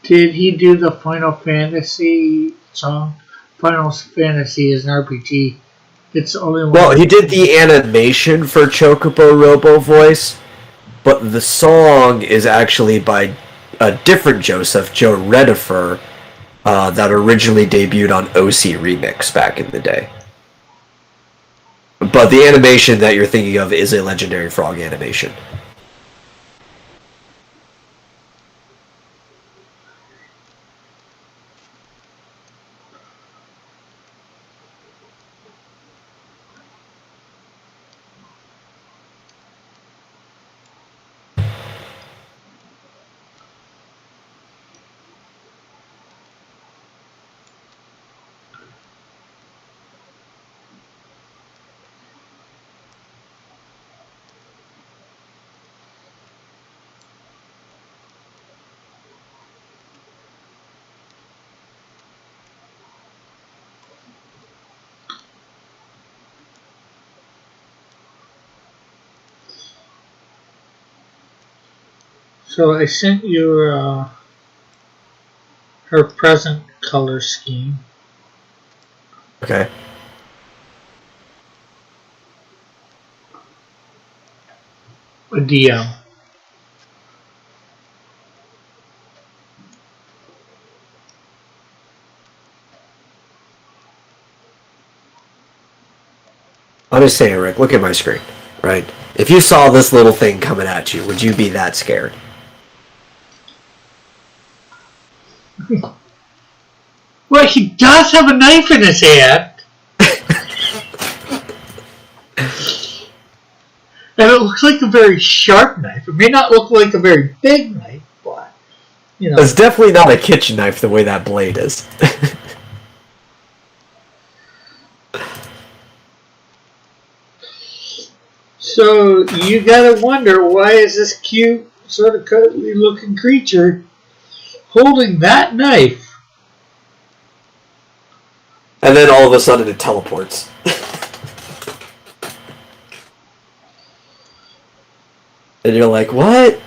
Did he do the Final Fantasy song? Final Fantasy is an RPG. It's the only one. Well, he did the animation for Chocobo Robo Voice, but the song is actually by a different Joseph, Joe Redifer, that originally debuted on OC Remix back in the day. But the animation that you're thinking of is a Legendary Frog animation. So I sent you her present color scheme. Okay. A DM. I'm just saying, Rick, look at my screen, right? If you saw this little thing coming at you, would you be that scared? Well, he does have a knife in his hand. And it looks like a very sharp knife. It may not look like a very big knife, but, you know. It's definitely not a kitchen knife the way that blade is. So you gotta wonder, why is this cute, sort of cuddly looking creature holding that knife? And then all of a sudden it teleports. And you're like, what?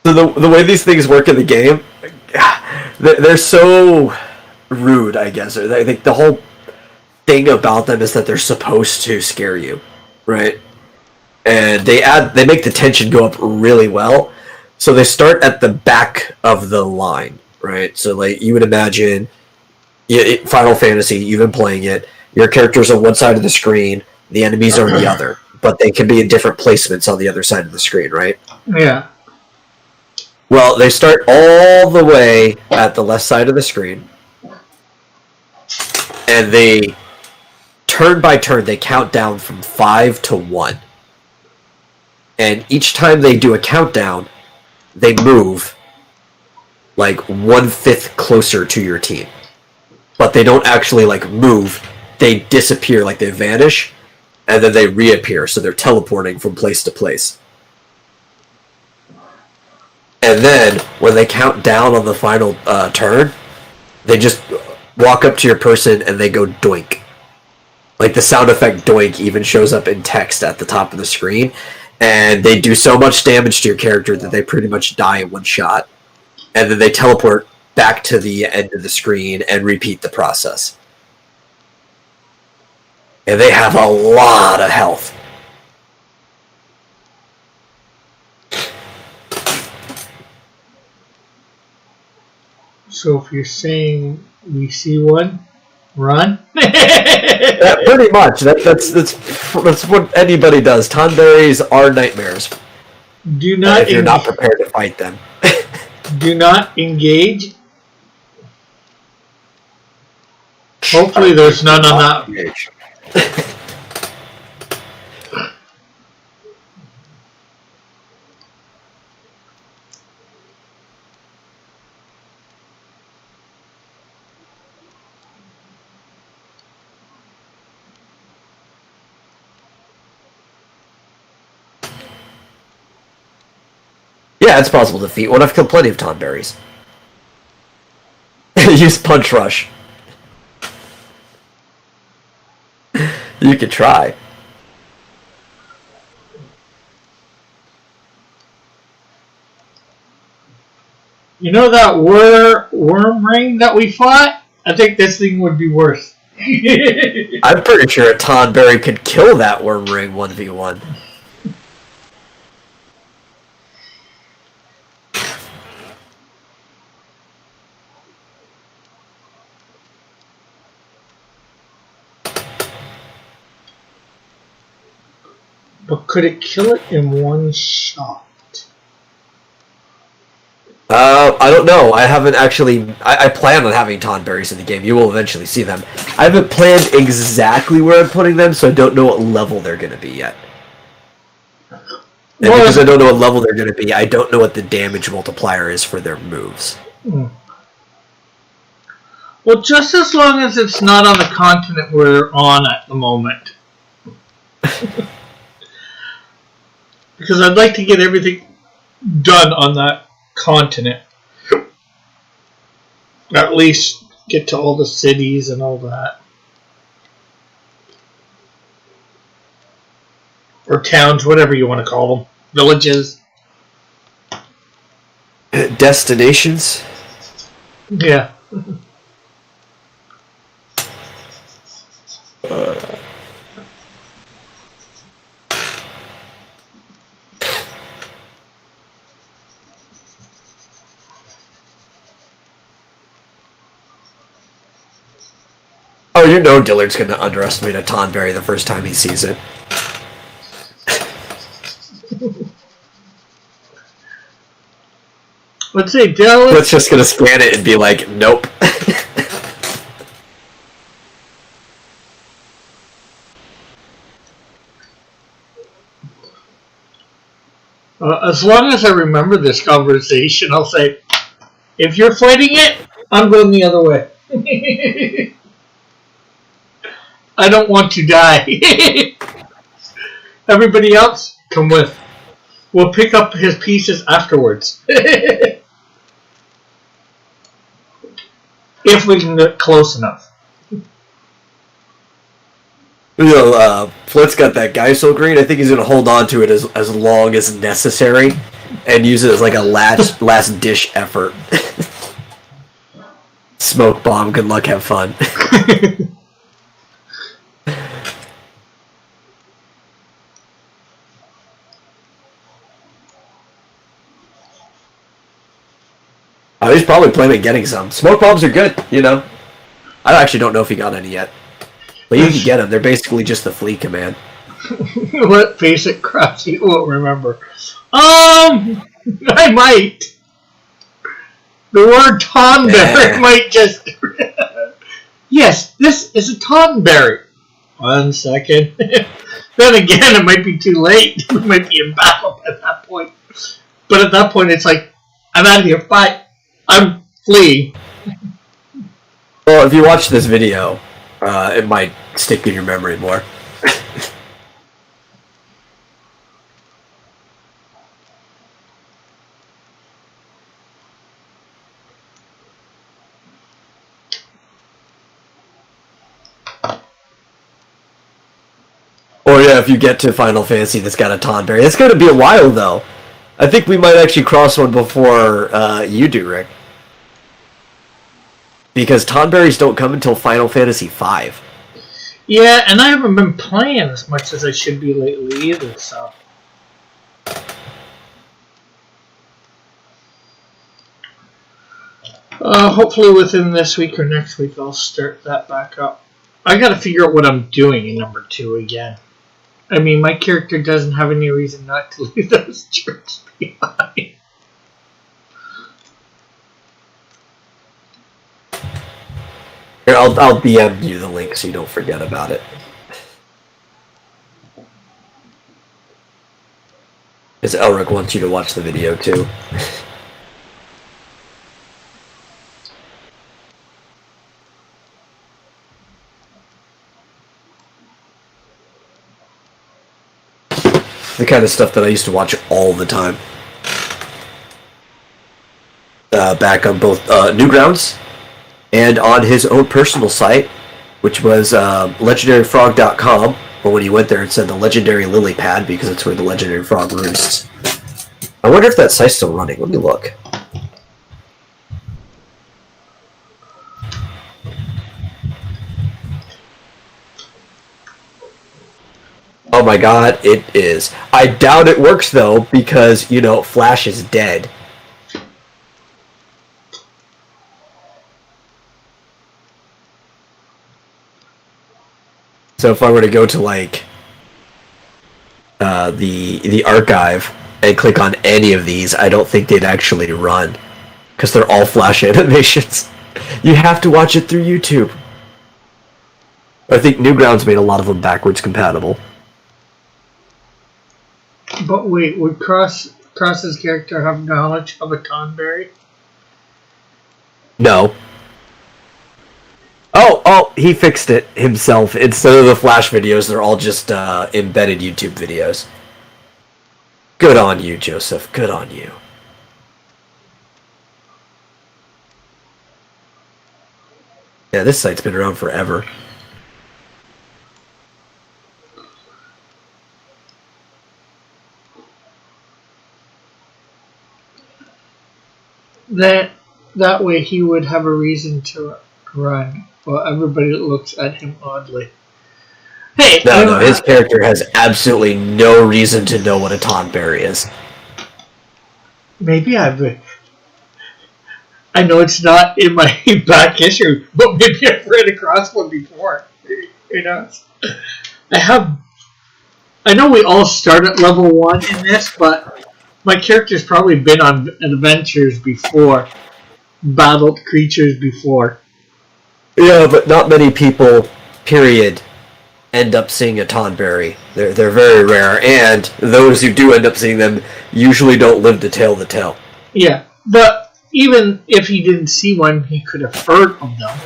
So the way these things work in the game, they're so rude, I guess. I think the whole thing about them is that they're supposed to scare you, right? And they make the tension go up really well. So they start at the back of the line, right? So like you would imagine, Final Fantasy, you've been playing it. Your character's on one side of the screen, the enemies are on the other, but they can be in different placements on the other side of the screen, right? Yeah. Well, they start all the way at the left side of the screen, and they, turn by turn, they count down from 5 to 1. And each time they do a countdown, they move like 1/5 closer to your team. But they don't actually like move, they disappear, like they vanish, and then they reappear, so they're teleporting from place to place. And then, when they count down on the final turn, they just walk up to your person and they go doink. Like the sound effect doink even shows up in text at the top of the screen, and they do so much damage to your character that they pretty much die in one shot. And then they teleport back to the end of the screen and repeat the process. And they have a lot of health. So if you're saying we see one, run. Yeah, pretty much. That's what anybody does. Tonberries are nightmares. Do not if you're not prepared to fight them. do not engage. Hopefully there's none on that. Yeah, it's possible to defeat one. I've killed plenty of Tonberries. Use Punch Rush. You could try. You know that worm ring that we fought? I think this thing would be worse. I'm pretty sure a Tonberry could kill that worm ring 1v1. But could it kill it in one shot? I don't know. I haven't actually... I plan on having Tonberries in the game. You will eventually see them. I haven't planned exactly where I'm putting them, so I don't know what level they're going to be yet. And because I don't know what level they're going to be, I don't know what the damage multiplier is for their moves. Well, just as long as it's not on the continent we're on at the moment. Because I'd like to get everything done on that continent. At least get to all the cities and all that. Or towns, whatever you want to call them. villages. Destinations. Yeah. Oh, you know Dillard's going to underestimate a Tonberry the first time he sees it. Let's say Dallas. Let's just going to scan it and be like, nope. As long as I remember this conversation, I'll say, if you're fighting it, I'm going the other way. I don't want to die. Everybody else, come with. We'll pick up his pieces afterwards. If we can get close enough. You know, Flint's got that Geisel green. I think he's going to hold on to it as long as necessary and use it as like a last dish effort. Smoke bomb. Good luck. Have fun. He's probably planning on getting some. Smoke bombs are good, you know. I actually don't know if he got any yet. But you can get them. They're basically just the fleet command. What basic crap you won't remember? I might. The word Tonberry might just... Yes, this is a Tonberry. 1 second. Then again, it might be too late. We might be in battle at that point. But at that point, it's like, I'm out of here. Bye. I'm fleeing. Well, if you watch this video, it might stick in your memory more. Or yeah, if you get to Final Fantasy that's got a Tonberry. It's going to be a while, though. I think we might actually cross one before you do, Rick. Because Tonberries don't come until Final Fantasy V. Yeah, and I haven't been playing as much as I should be lately either, so... Hopefully within this week or next week I'll start that back up. I gotta figure out what I'm doing in number 2 again. I mean, my character doesn't have any reason not to leave those jerks behind. Here, I'll DM you the link so you don't forget about it. Because Elric wants you to watch the video too. The kind of stuff that I used to watch all the time. Back on both Newgrounds and on his own personal site, which was legendaryfrog.com, or when you went there it said the Legendary Lily Pad because it's where the Legendary Frog roosts. I wonder if that site's still running. Let me look. Oh my god, it is. I doubt it works though, because, you know, Flash is dead. So if I were to go to, like, the archive and click on any of these, I don't think they'd actually run. Because they're all Flash animations. You have to watch it through YouTube. I think Newgrounds made a lot of them backwards compatible. But wait, would Cross's character have knowledge of a Tonberry? No. Oh, he fixed it himself. Instead of the Flash videos, they're all just embedded YouTube videos. Good on you, Joseph. Good on you. Yeah, this site's been around forever. that way he would have a reason to run. Well, everybody looks at him oddly. Hey, No, his character has absolutely no reason to know what a Tonberry is. Maybe I know it's not in my back issue, but maybe I've ran across one before. You know, I know we all start at level 1 in this, but my character's probably been on adventures before, battled creatures before. Yeah, but not many people, period, end up seeing a Tonberry. They're very rare, and those who do end up seeing them usually don't live to tell the tale. Yeah, but even if he didn't see one, he could have heard of them.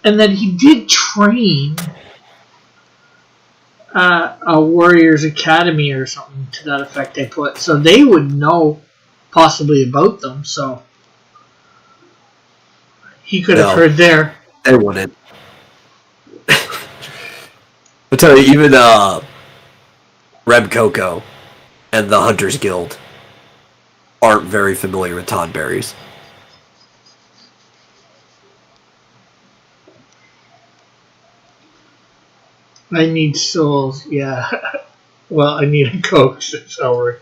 And then he did train a Warriors Academy or something to that effect, I put. So they would know possibly about them, so he could have heard there. They wouldn't. I'll tell you, even Reb Coco and the Hunters Guild aren't very familiar with Tonberries. I need souls, yeah. Well, I need a coach, that's how we're...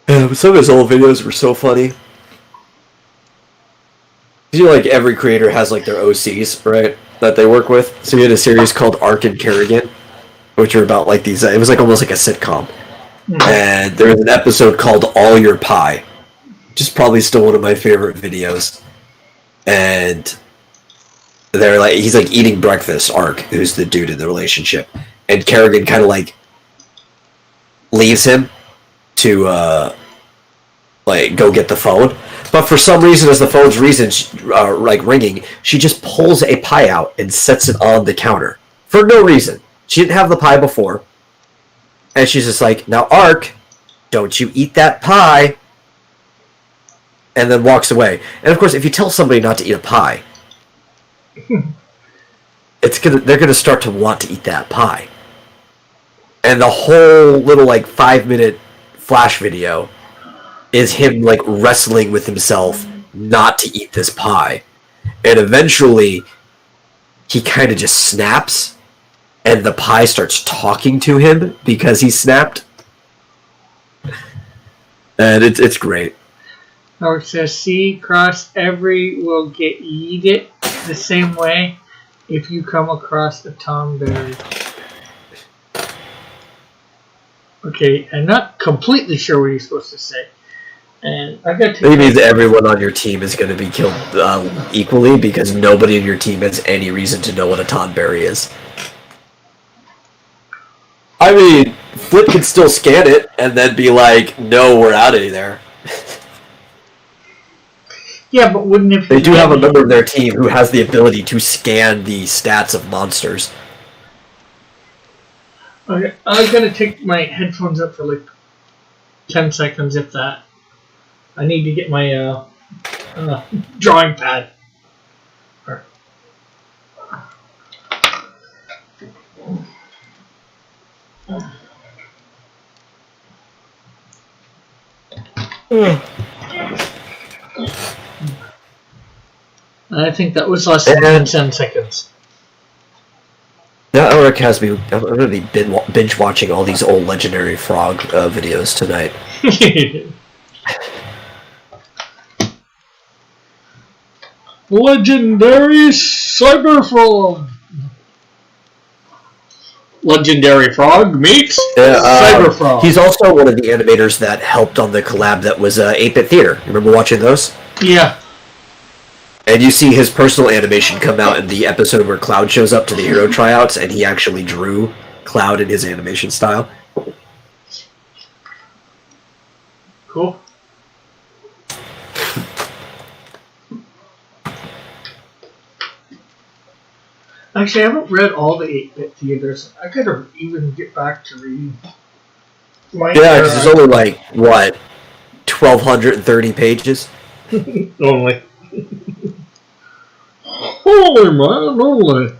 Yeah, but some of his old videos were so funny. You know, like every creator has like their OCs, right? That they work with. So he had a series called Ark and Kerrigan, which are about like these. It was like almost like a sitcom. And there was an episode called All Your Pie, which is probably still one of my favorite videos. And they're like, he's like eating breakfast. Ark, who's the dude in the relationship, and Kerrigan kind of like leaves him to like go get the phone, but for some reason, as the phone's like ringing, she just pulls a pie out and sets it on the counter for no reason. She didn't have the pie before, and she's just like, "Now, Ark, don't you eat that pie," and then walks away. And of course, if you tell somebody not to eat a pie, they're gonna start to want to eat that pie. And the whole little like 5-minute flash video is him like wrestling with himself not to eat this pie. And eventually he kind of just snaps and the pie starts talking to him because he snapped. And it's great. Or it says, see, cross every will eat it the same way if you come across a Tonberry. Okay, I'm not completely sure what he's supposed to say. And I got to... Maybe everyone on your team is going to be killed equally because nobody in your team has any reason to know what a Tonberry is. I mean, Flip could still scan it and then be like, no, we're out of there. Yeah, but wouldn't if... They do have a member of their team who has the ability to scan the stats of monsters. Okay, I gotta take my headphones up for like 10 seconds, if that. I need to get my drawing pad. I think that was less than 10 seconds. Now Eric has me. I'm going to be binge watching all these old Legendary Frog videos tonight. Legendary Cyberfrog. Legendary Frog meets Cyberfrog. He's also one of the animators that helped on the collab that was 8-Bit Theater. You remember watching those? Yeah. And you see his personal animation come out in the episode where Cloud shows up to the hero tryouts, and he actually drew Cloud in his animation style. Cool. Actually, I haven't read all the 8-bit theaters. I gotta even get back to reading. Yeah, because there's only like, what, 1,230 pages? Only. Holy man, only.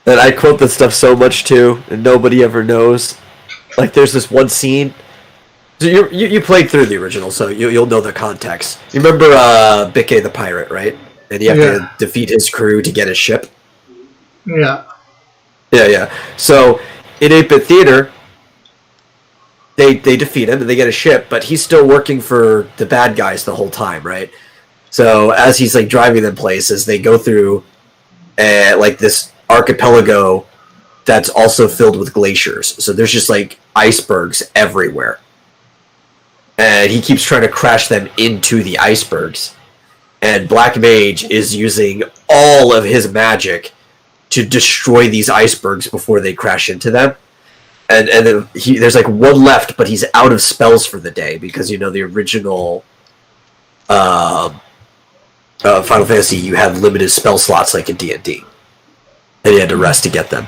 And I quote this stuff so much too, and nobody ever knows. Like, there's this one scene. So you played through the original, so you'll know the context. You remember Bikke the pirate, right? And you have to defeat his crew to get his ship. Yeah. Yeah. So in 8-bit theater, they defeat him and they get a ship, but he's still working for the bad guys the whole time, right? So as he's like driving them places, they go through like this archipelago that's also filled with glaciers. So there's just like icebergs everywhere. And he keeps trying to crash them into the icebergs. And Black Mage is using all of his magic to destroy these icebergs before they crash into them. And then there's like one left, but he's out of spells for the day because, you know, the original Final Fantasy, you had limited spell slots like in D&D. And you had to rest to get them.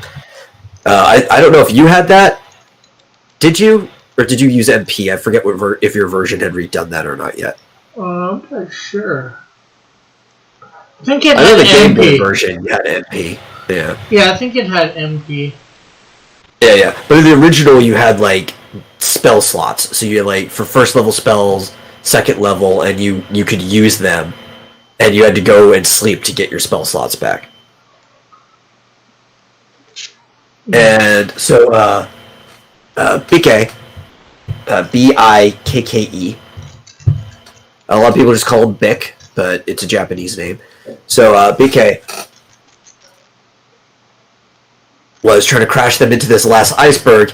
I don't know if you had that. Did you? Or did you use MP? I forget if your version had redone that or not yet. I'm not sure. I think it I know had the Game MP. Boy version had MP. Yeah. Yeah, I think it had MP. Yeah. But in the original, you had like spell slots. So you had like for first level spells, second level, and you could use them, and you had to go and sleep to get your spell slots back. And so Bikke, Bikke. A lot of people just call him Bick, but it's a Japanese name. So Bikke was trying to crash them into this last iceberg,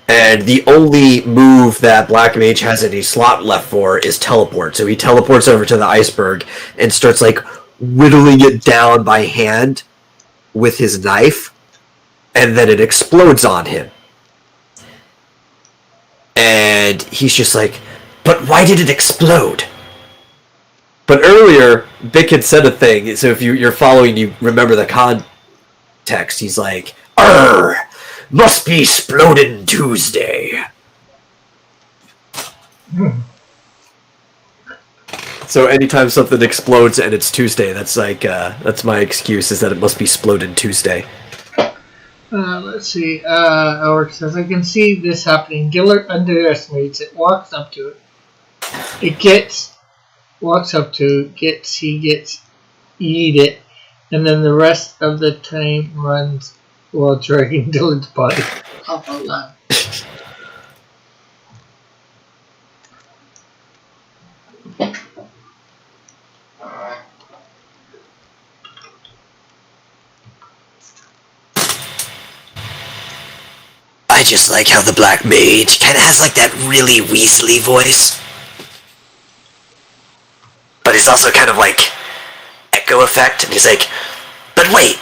and the only move that Black Mage has any slot left for is teleport. So he teleports over to the iceberg and starts like whittling it down by hand with his knife, and then it explodes on him. And he's just like, but why did it explode? But earlier, Bick had said a thing, so if you're following, you remember the context. He's like, "Arr, must be Splodin' Tuesday." So anytime something explodes and it's Tuesday, that's like, that's my excuse, is that it must be Splodin' Tuesday. Let's see. Orc says, I can see this happening. Gillard underestimates it, walks up to it. He gets, eat it, and then the rest of the time runs while dragging Dylan's body off a line. I just like how the Black Mage kind of has like that really Weasley voice. But it's also kind of like echo effect, and he's like, but wait,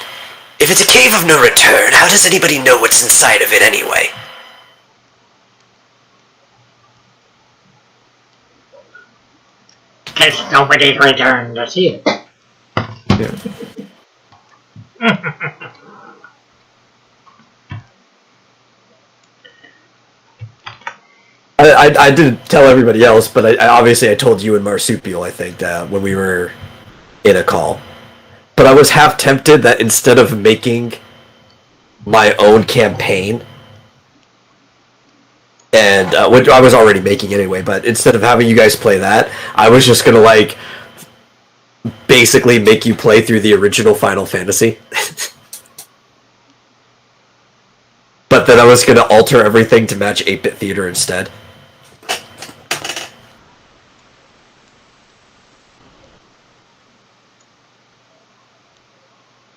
if it's a cave of no return, how does anybody know what's inside of it anyway? Because nobody's returned to see it. Yeah. I didn't tell everybody else, but I obviously told you and Marsupial, I think, when we were in a call. But I was half tempted that instead of making my own campaign, and which I was already making anyway, but instead of having you guys play that, I was just gonna like basically make you play through the original Final Fantasy. But then I was gonna alter everything to match 8-bit theater instead.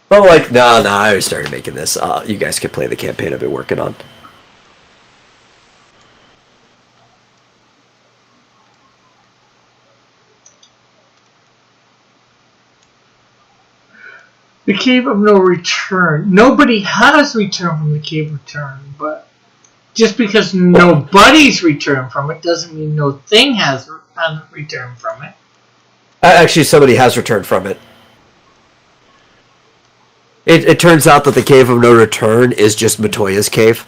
But like, nah, I already started making this. You guys could play the campaign I've been working on. The Cave of No Return. Nobody has returned from the Cave of Return, but just because nobody's returned from it doesn't mean no thing hasn't returned from it. Actually, somebody has returned from it. It turns out that the Cave of No Return is just Matoya's cave.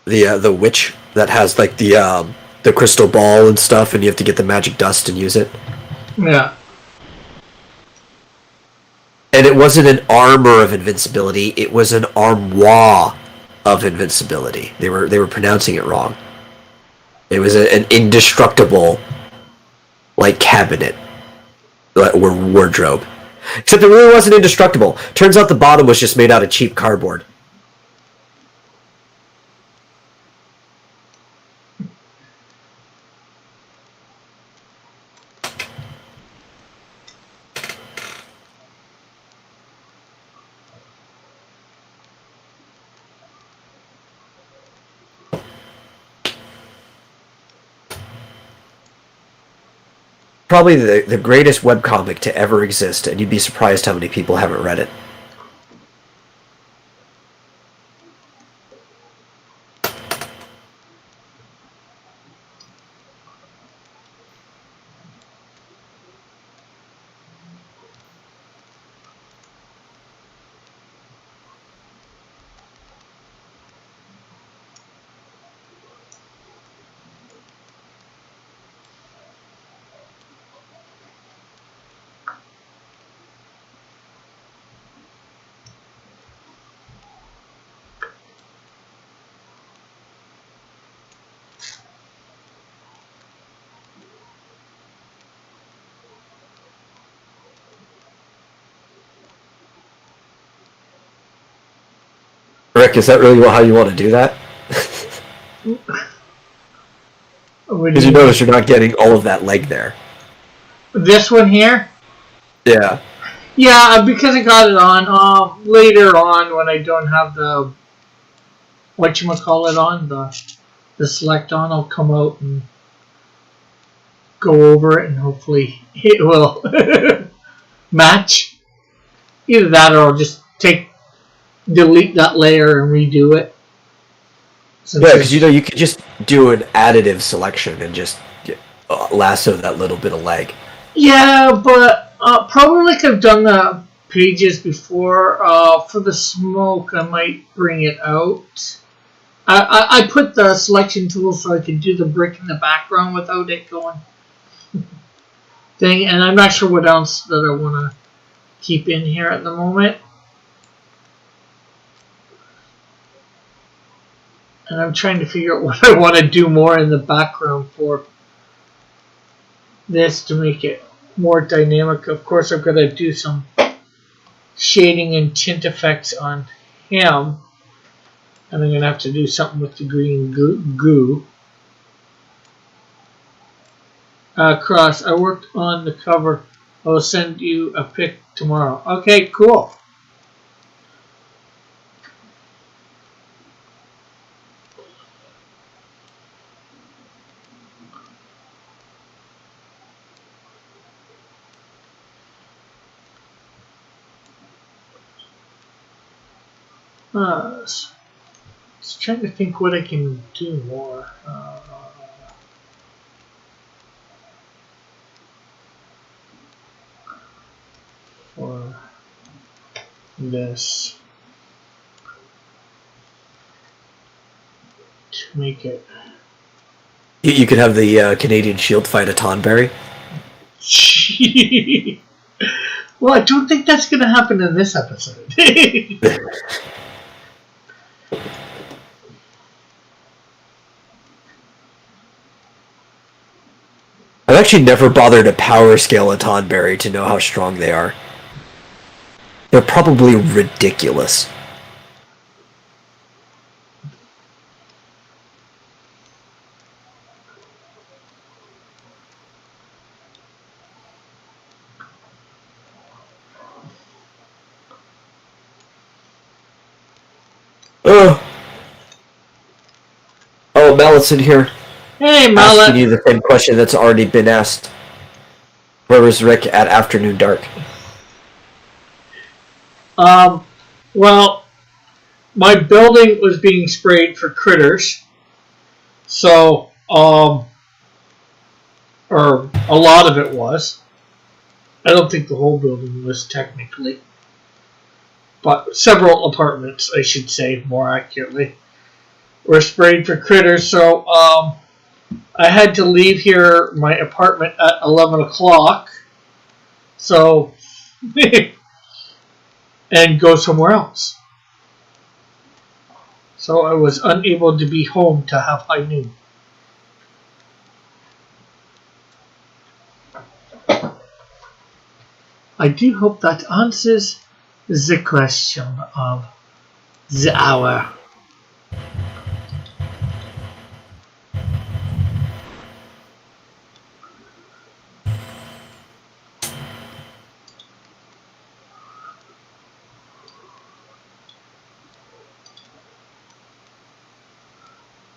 The witch that has like the crystal ball and stuff, and you have to get the magic dust and use it. Yeah. And it wasn't an armor of invincibility; it was an armoire of invincibility. They were pronouncing it wrong. It was an indestructible, like, cabinet or wardrobe. Except it really wasn't indestructible. Turns out the bottom was just made out of cheap cardboard. Probably the greatest webcomic to ever exist, and you'd be surprised how many people haven't read it. Rick, is that really how you want to do that? Because you notice you're not getting all of that leg there. This one here? Yeah. Yeah, because I got it on. Later on, when I don't have the whatchamacallit on, the select on, I'll come out and go over it, and hopefully it will match. Either that, or I'll just delete that layer and redo it. Yeah, because you could just do an additive selection and just lasso that little bit of leg. Yeah, but probably like I've done the pages before. For the smoke, I might bring it out. I put the selection tool so I could do the brick in the background without it going thing, and I'm not sure what else that I want to keep in here at the moment. And I'm trying to figure out what I want to do more in the background for this to make it more dynamic. Of course, I've got to do some shading and tint effects on him. And I'm going to have to do something with the green goo. Cross, I worked on the cover. I'll send you a pic tomorrow. Okay, cool. Just trying to think what I can do more. For this to make it. You could have the Canadian Shield fight a Tonberry. Well, I don't think that's going to happen in this episode. I've actually never bothered to power scale a Tonberry to know how strong they are. They're probably ridiculous. Oh, Mallet's in here. Hey, Mallet. Asking you the same question that's already been asked. Where was Rick at afternoon dark? Well, my building was being sprayed for critters, so or a lot of it was. I don't think the whole building was technically, but several apartments, I should say, more accurately, were sprayed for critters. So I had to leave here, my apartment, at 11 o'clock. So and go somewhere else. So I was unable to be home to have high noon. I do hope that answers the question of the hour.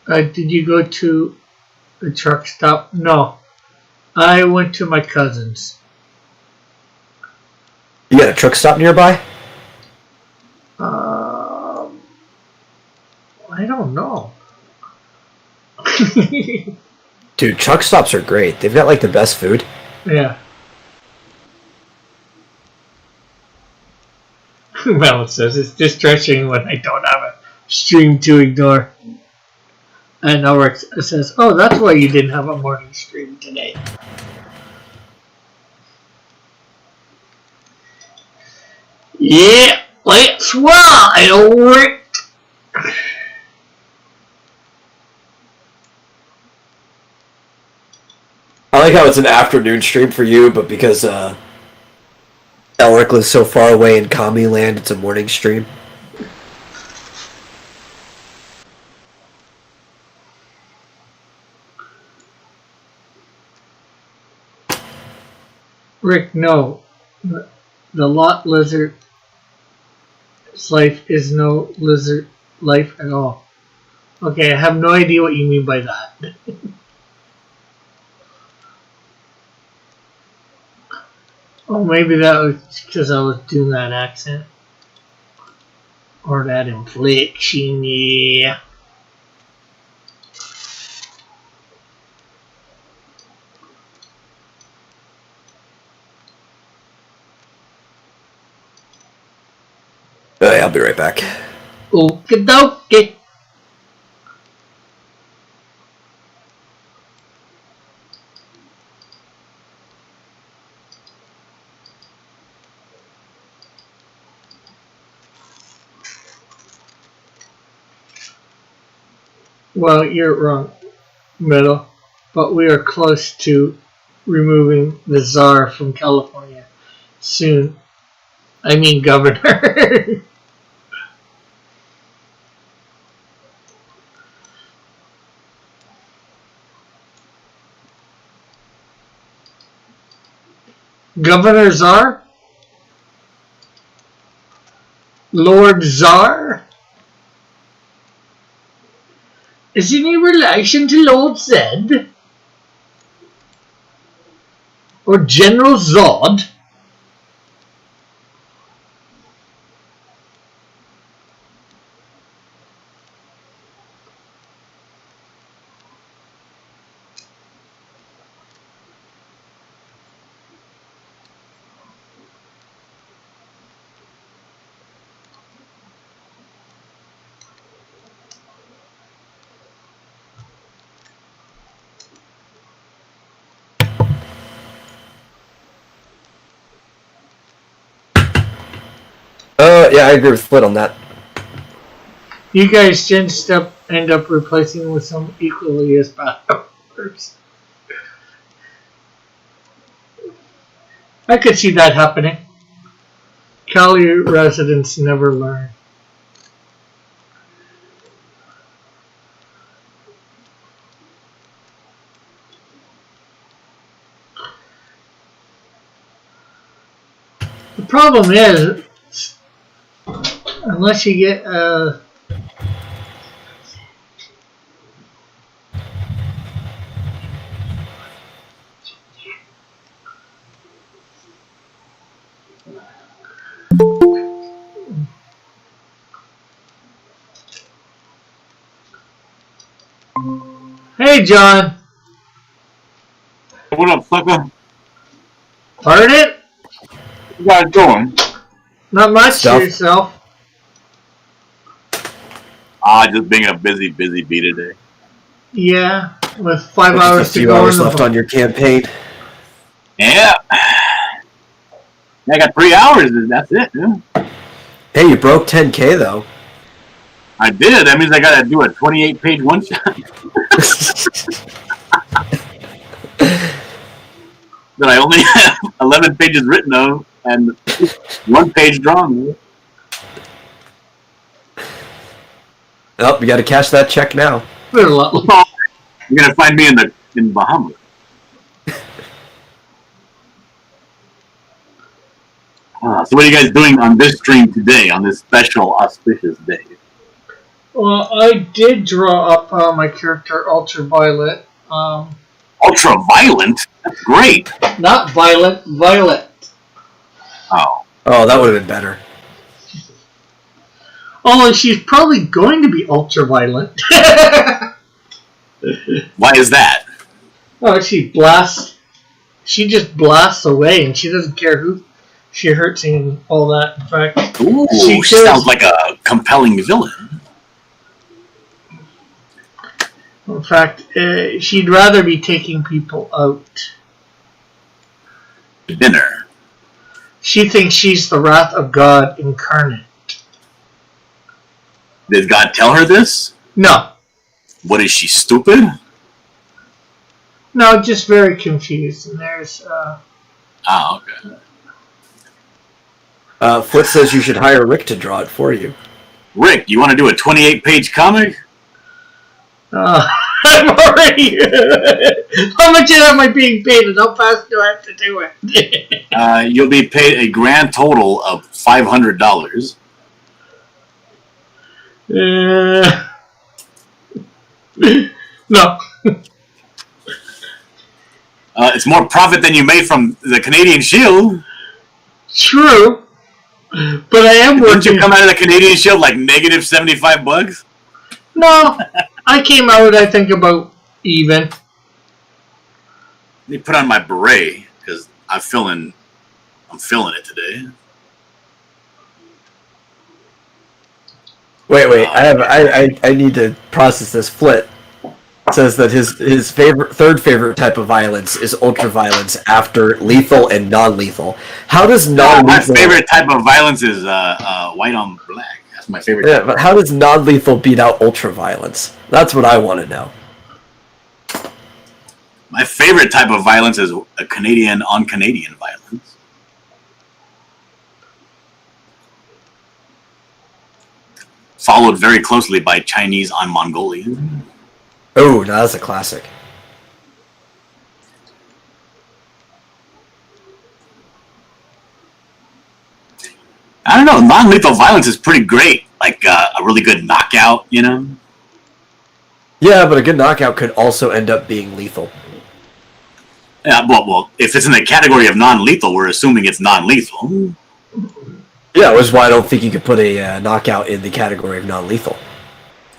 Did you go to the truck stop? No. I went to my cousin's. You got a truck stop nearby? I don't know. Dude, truck stops are great. They've got like the best food. Yeah. Well, it says it's distressing when I don't have a stream to ignore. And Ulrich says, oh, that's why you didn't have a morning stream today. Yeah, let's ride, Ulrich. I like how it's an afternoon stream for you, but because Elric lives so far away in Kami Land, it's a morning stream. Rick, no. The lot lizard's life is no lizard life at all. Okay, I have no idea what you mean by that. Oh, maybe that was because I was doing that accent. Or that inflection, yeah. Yeah, I'll be right back. Okie dokie. Well, you're wrong, Middle. But we are close to removing the czar from California soon. I mean, governor. Governor Czar? Lord Czar? Is he in relation to Lord Zed? Or General Zod? Yeah, I agree with Split on that. You guys just end up replacing with some equally as bad numbers. I could see that happening. Cali residents never learn. The problem is, unless you get Hey, John. What up, sucker? Pardon it? What you guys doing? Not much Stuff. to yourself. Just being a busy bee today. Yeah, with 5 Just hours a to few go. hours in the left on your campaign. Yeah. I got 3 hours. That's it. Yeah. Hey, you broke 10K though. I did. That means I got to do a 28-page one shot that I only have 11 pages written of and 1 page drawn. Oh, you got to cash that check now. Been a lot. You're gonna find me in Bahamas. So what are you guys doing on this stream today, on this special auspicious day? Well, I did draw up my character Ultraviolet. Ultra-violent? That's great. Not Violet, Violet. Oh. Oh, that would have been better. Although she's probably going to be ultraviolet. Why is that? Oh, she blasts. She just blasts away, and she doesn't care who she hurts and all that. In fact, Ooh, She she kills- sounds like a compelling villain. she'd rather be taking people out. Dinner. She thinks she's the wrath of God incarnate. Did God tell her this? No, What is she, stupid? no, just very confused. And there's Oh, okay. Foot says you should hire Rick to draw it for you. Rick, you want to do a 28-page comic? I'm already. How much of that am I being paid, and how fast do I have to do it? You'll be paid a grand total of $500. No. It's more profit than you made from the Canadian Shield. True. But I am Didn't working. you come out of the Canadian Shield like negative $75? No. I came out, I think, about even. Let me put on my beret because I'm feeling it today. Wait. I need to process this. Flit says that his third favorite type of violence is ultra-violence after lethal and non-lethal. How does My non-lethal... favorite type of violence is white on black. That's my favorite. Yeah, but how does non-lethal beat out ultra-violence? That's what I want to know. My favorite type of violence is a Canadian on Canadian violence. Followed very closely by Chinese on Mongolian. Oh, now that's a classic. I don't know. Non-lethal violence is pretty great. Like a really good knockout, you know? Yeah, but a good knockout could also end up being lethal. Yeah, well, if it's in the category of non-lethal, we're assuming it's non-lethal. Yeah, which is why I don't think you could put a knockout in the category of non-lethal.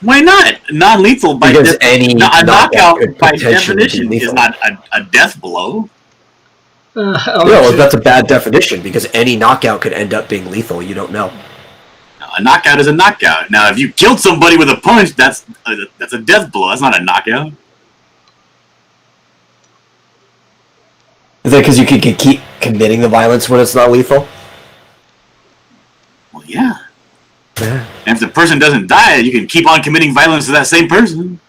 Why not? Non-lethal by Because any a knockout knockout could by potentially be definition is lethal. not a death blow. Yeah, well, that's a bad definition because any knockout could end up being lethal. You don't know. A knockout is a knockout. Now, if you killed somebody with a punch, that's a death blow. That's not a knockout. Is that because you could keep committing the violence when it's not lethal? Well, yeah. Yeah. And if the person doesn't die, you can keep on committing violence to that same person.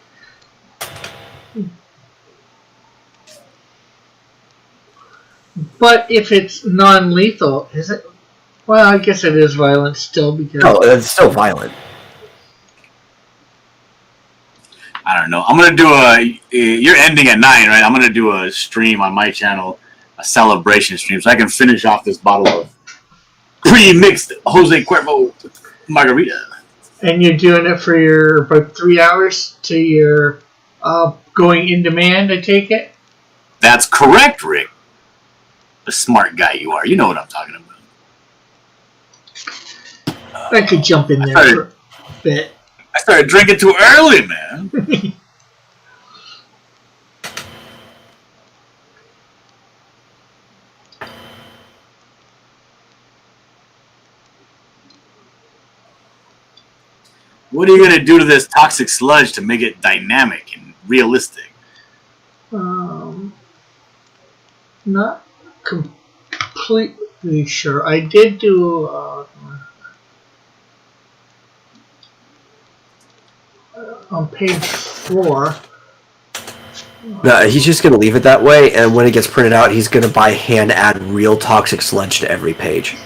But if it's non-lethal, is it? Well, I guess it is violent still because. No, it's still violent. I don't know. I'm gonna do you're ending at 9, right? I'm gonna do a stream on my channel, a celebration stream, so I can finish off this bottle of pre-mixed Jose Cuervo margarita. And you're doing it for your about 3 hours to your going in demand, I take it? That's correct, Rick. The smart guy you are. You know what I'm talking about. I could jump in there for a bit. I started drinking too early, man. What are you gonna do to this toxic sludge to make it dynamic and realistic? Not completely sure. I did do on page 4. No, he's just gonna leave it that way, and when it gets printed out, he's gonna by hand add real toxic sludge to every page.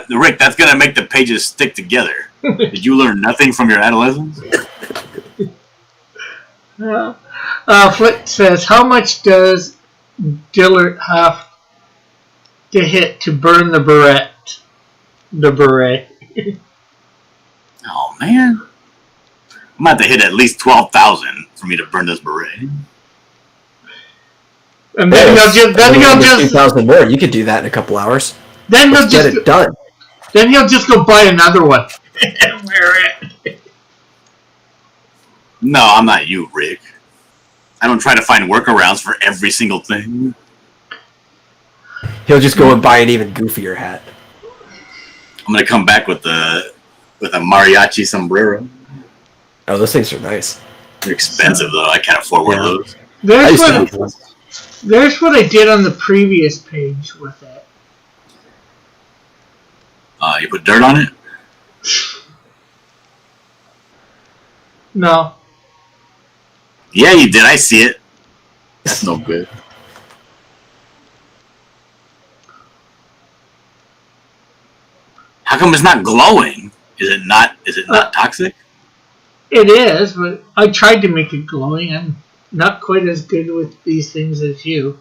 Rick, that's gonna make the pages stick together. Did you learn nothing from your adolescence? Flick says, how much does Dillard have to hit to burn the beret? The beret. Oh man, I'm about to hit at least 12,000 for me to burn this beret. And then he'll just 2,000 more. You could do that in a couple hours. then he'll Let's get it done. Then he'll just go buy another one and wear it. No, I'm not you, Rick. I don't try to find workarounds for every single thing. He'll just go and buy an even goofier hat. I'm gonna come back with a mariachi sombrero. Oh, those things are nice. They're expensive though. I can't afford one of those. There's what I did on the previous page with it. You put dirt on it? No. Yeah, you did. I see it. That's no good. How come it's not glowing? Is it not toxic? It is, but I tried to make it glowing. I'm not quite as good with these things as you.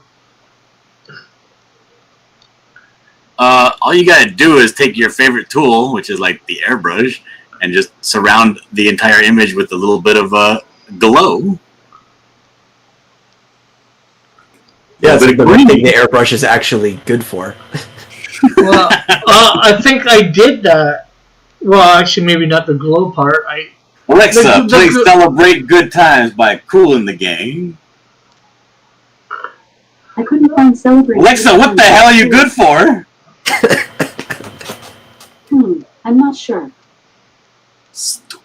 All you gotta do is take your favorite tool, which is like the airbrush, and just surround the entire image with a little bit of glow. Yeah, it's like the thing the airbrush is actually good for. Well, I think I did that. Well, actually, maybe not the glow part. Alexa, please celebrate good times by cooling the game. I couldn't find celebrate. Alexa, what the hell are you good for? I'm not sure. Stupid.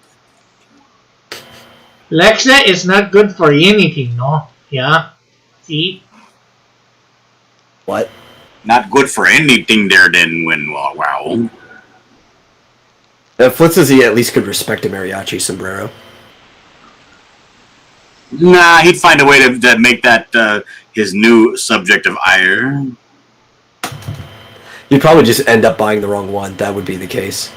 Alexa is not good for anything, no? Yeah? See? What? Not good for anything there then when, wow. Flint says he at least could respect a mariachi sombrero. Nah, he'd find a way to make that his new subject of ire. You'd probably just end up buying the wrong one. That would be the case.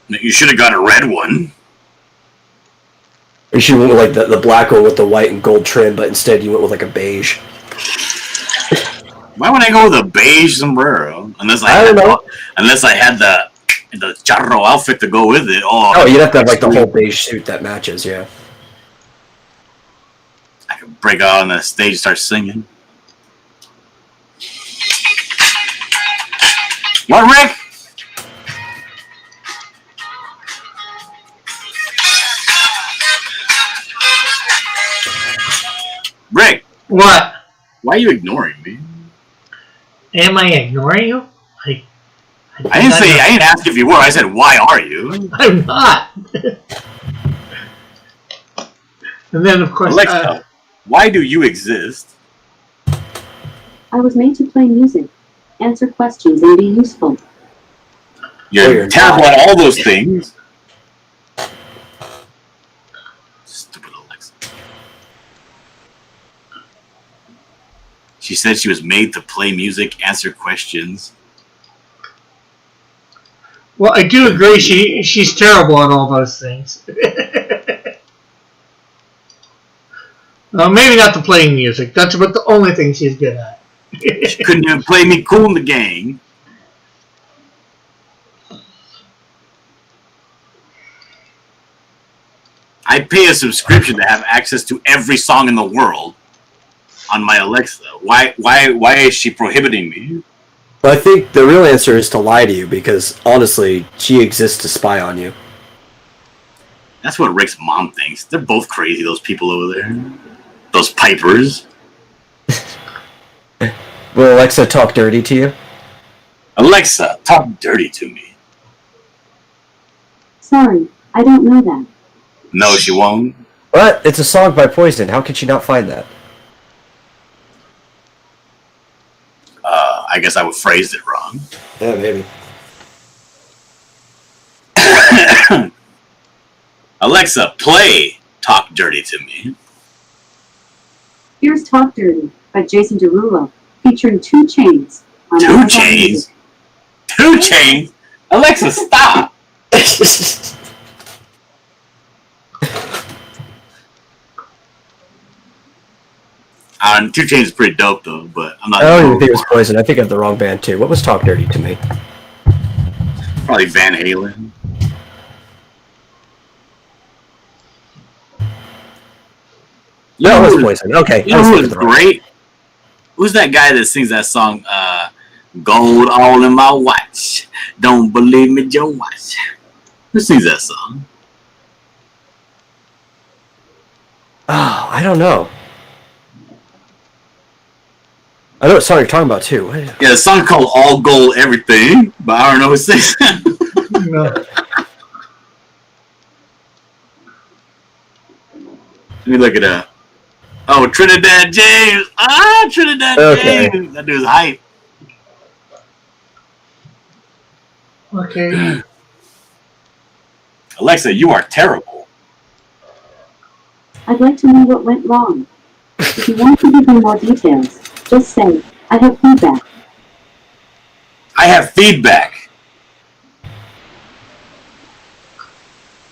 You should have got a red one. You should went with like the black one with the white and gold trim, but instead you went with like a beige. Why would I go with a beige sombrero? Unless I had the charro outfit to go with it. Oh, you'd have to have like the whole beige suit that matches, yeah. I could break out on the stage and start singing. What, Rick? Rick! What? Why are you ignoring me? Am I ignoring you? I didn't ask if you were. I said, why are you? I'm not. And then, of course, Alexa, why do you exist? I was made to play music, answer questions, and be useful. You're terrible at all those things. Stupid Alexa. She said she was made to play music, answer questions. well, I do agree. She's terrible at all those things. Well, maybe not the playing music. That's about the only thing she's good at. She couldn't even play me cool in the gang. I pay a subscription to have access to every song in the world on my Alexa. Why is she prohibiting me? Well, I think the real answer is to lie to you, because honestly, she exists to spy on you. That's what Rick's mom thinks. They're both crazy, those people over there. Those pipers. Will Alexa talk dirty to you? Alexa, talk dirty to me. Sorry, I don't know that. No, she won't. What? It's a song by Poison. How could she not find that? I guess I would phrase it wrong. Yeah, maybe. Alexa, play Talk Dirty to Me. Here's Talk Dirty by Jason Derulo, featuring 2 Chainz. On 2 Amazon Chainz? Music. 2 Chainz? Alexa, stop! 2 Chainz is pretty dope though, but I'm not. I don't even think it was Poison. I think I have the wrong band too. What was Talk Dirty to Me? Probably Van Halen. No, it was Poison. Okay. You know who's great? Who's that guy that sings that song, Gold All in My Watch? Don't believe me, Joe Watch. Who sings that song? Oh, I don't know. I know what song you're talking about too. Yeah, the song called All Gold Everything, but I don't know who sings that. No. Let me look it up. Oh, Trinidad James. Trinidad Okay. James. That dude's hype. Okay. Alexa, you are terrible. I'd like to know what went wrong. If you want to give me more details, just say, I have feedback. I have feedback.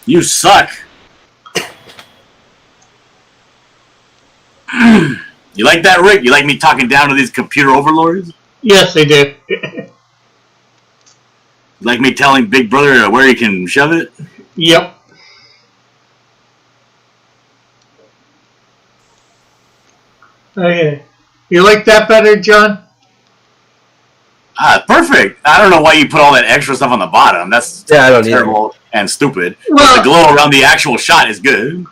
You suck. You like that, Rick? You like me talking down to these computer overlords? Yes, they do. You like me telling Big Brother where he can shove it? Yep. Okay. You like that better, John? Perfect. I don't know why you put all that extra stuff on the bottom. That's Yeah, I don't either. terrible and stupid. Well- But the glow around the actual shot is good.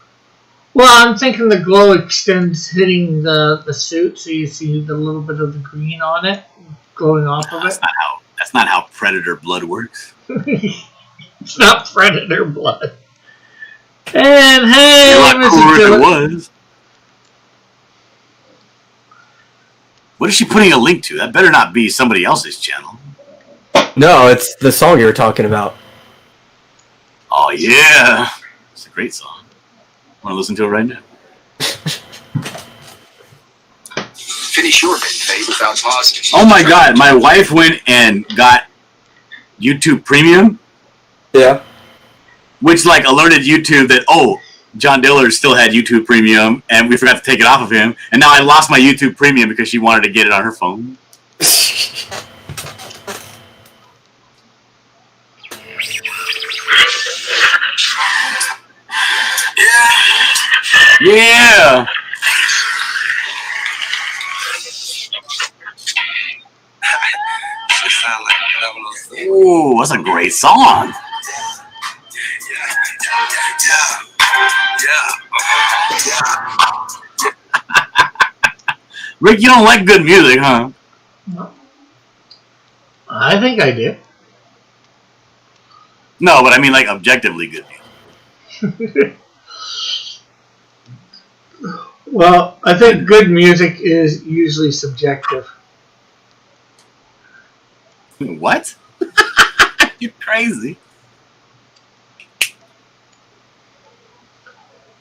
Well, I'm thinking the glow extends hitting the suit, so you see the little bit of the green on it glowing off of it. That's not how Predator blood works. It's not predator blood. And hey, It'd be a lot cooler if it Mr. was. What is she putting a link to? That better not be somebody else's channel. No, it's the song you were talking about. Oh yeah, it's a great song. Want to listen to it right now? Finish your mid-fade without pausing. Oh my god, my wife went and got YouTube Premium, Yeah. which like alerted YouTube that, oh, John Dillard still had YouTube Premium and we forgot to take it off of him, and now I lost my YouTube Premium because she wanted to get it on her phone. Yeah. Ooh, that's a great song. Rick, you don't like good music, huh? I think I do. No, but I mean like objectively good music. Well, I think good music is usually subjective. What? You're crazy.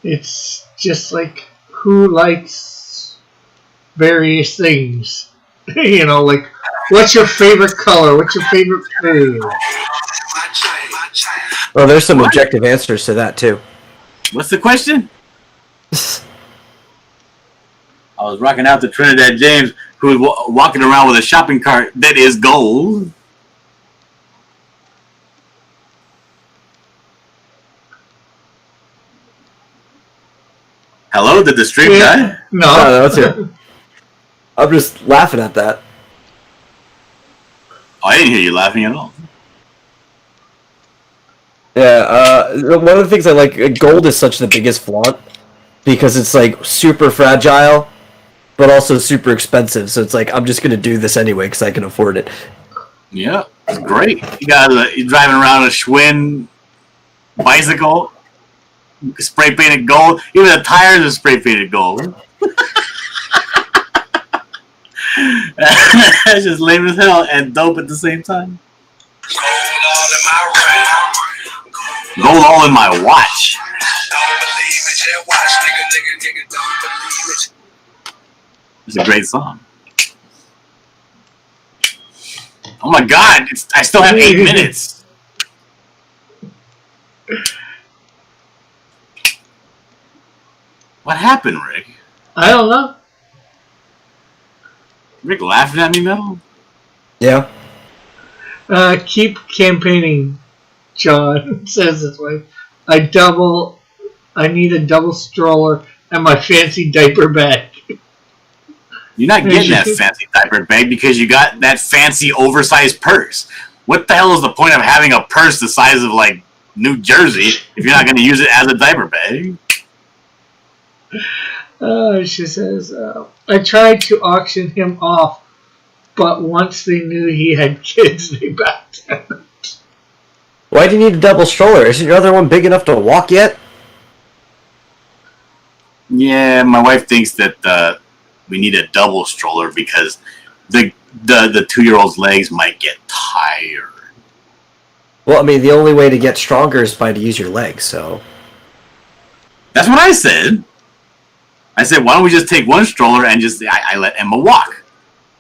It's just like who likes various things. You know, like what's your favorite color? What's your favorite food? Well, there's some objective answers to that too. What's the question? I was rocking out to Trinidad James, who was walking around with a shopping cart that is gold. Hello, did the stream die? No. No, that's it. I'm just laughing at that. Oh, I didn't hear you laughing at all. Yeah, one of the things I like, gold is such the biggest flaunt because it's like super fragile, but also super expensive. So it's like I'm just gonna do this anyway because I can afford it. Yeah, it's great. You got you're driving around a Schwinn bicycle, spray painted gold. Even the tires are spray painted gold. That's just lame as hell and dope at the same time. Gold all in my watch. It's a great song. Oh my god, I still have 8 minutes. What happened, Rick? I don't know. Rick laughing at me, Metal? Yeah. Keep campaigning, John says this way. I need a double stroller and my fancy diaper bag. You're not getting that fancy diaper bag because you got that fancy oversized purse. What the hell is the point of having a purse the size of, like, New Jersey if you're not going to use it as a diaper bag? She says, I tried to auction him off, but once they knew he had kids, they backed out. Why do you need a double stroller? Isn't your other one big enough to walk yet? Yeah, my wife thinks that we need a double stroller because the 2-year-old's legs might get tired. Well, I mean, the only way to get stronger is to use your legs, so... That's what I said. I said, why don't we just take one stroller and just... I let Emma walk.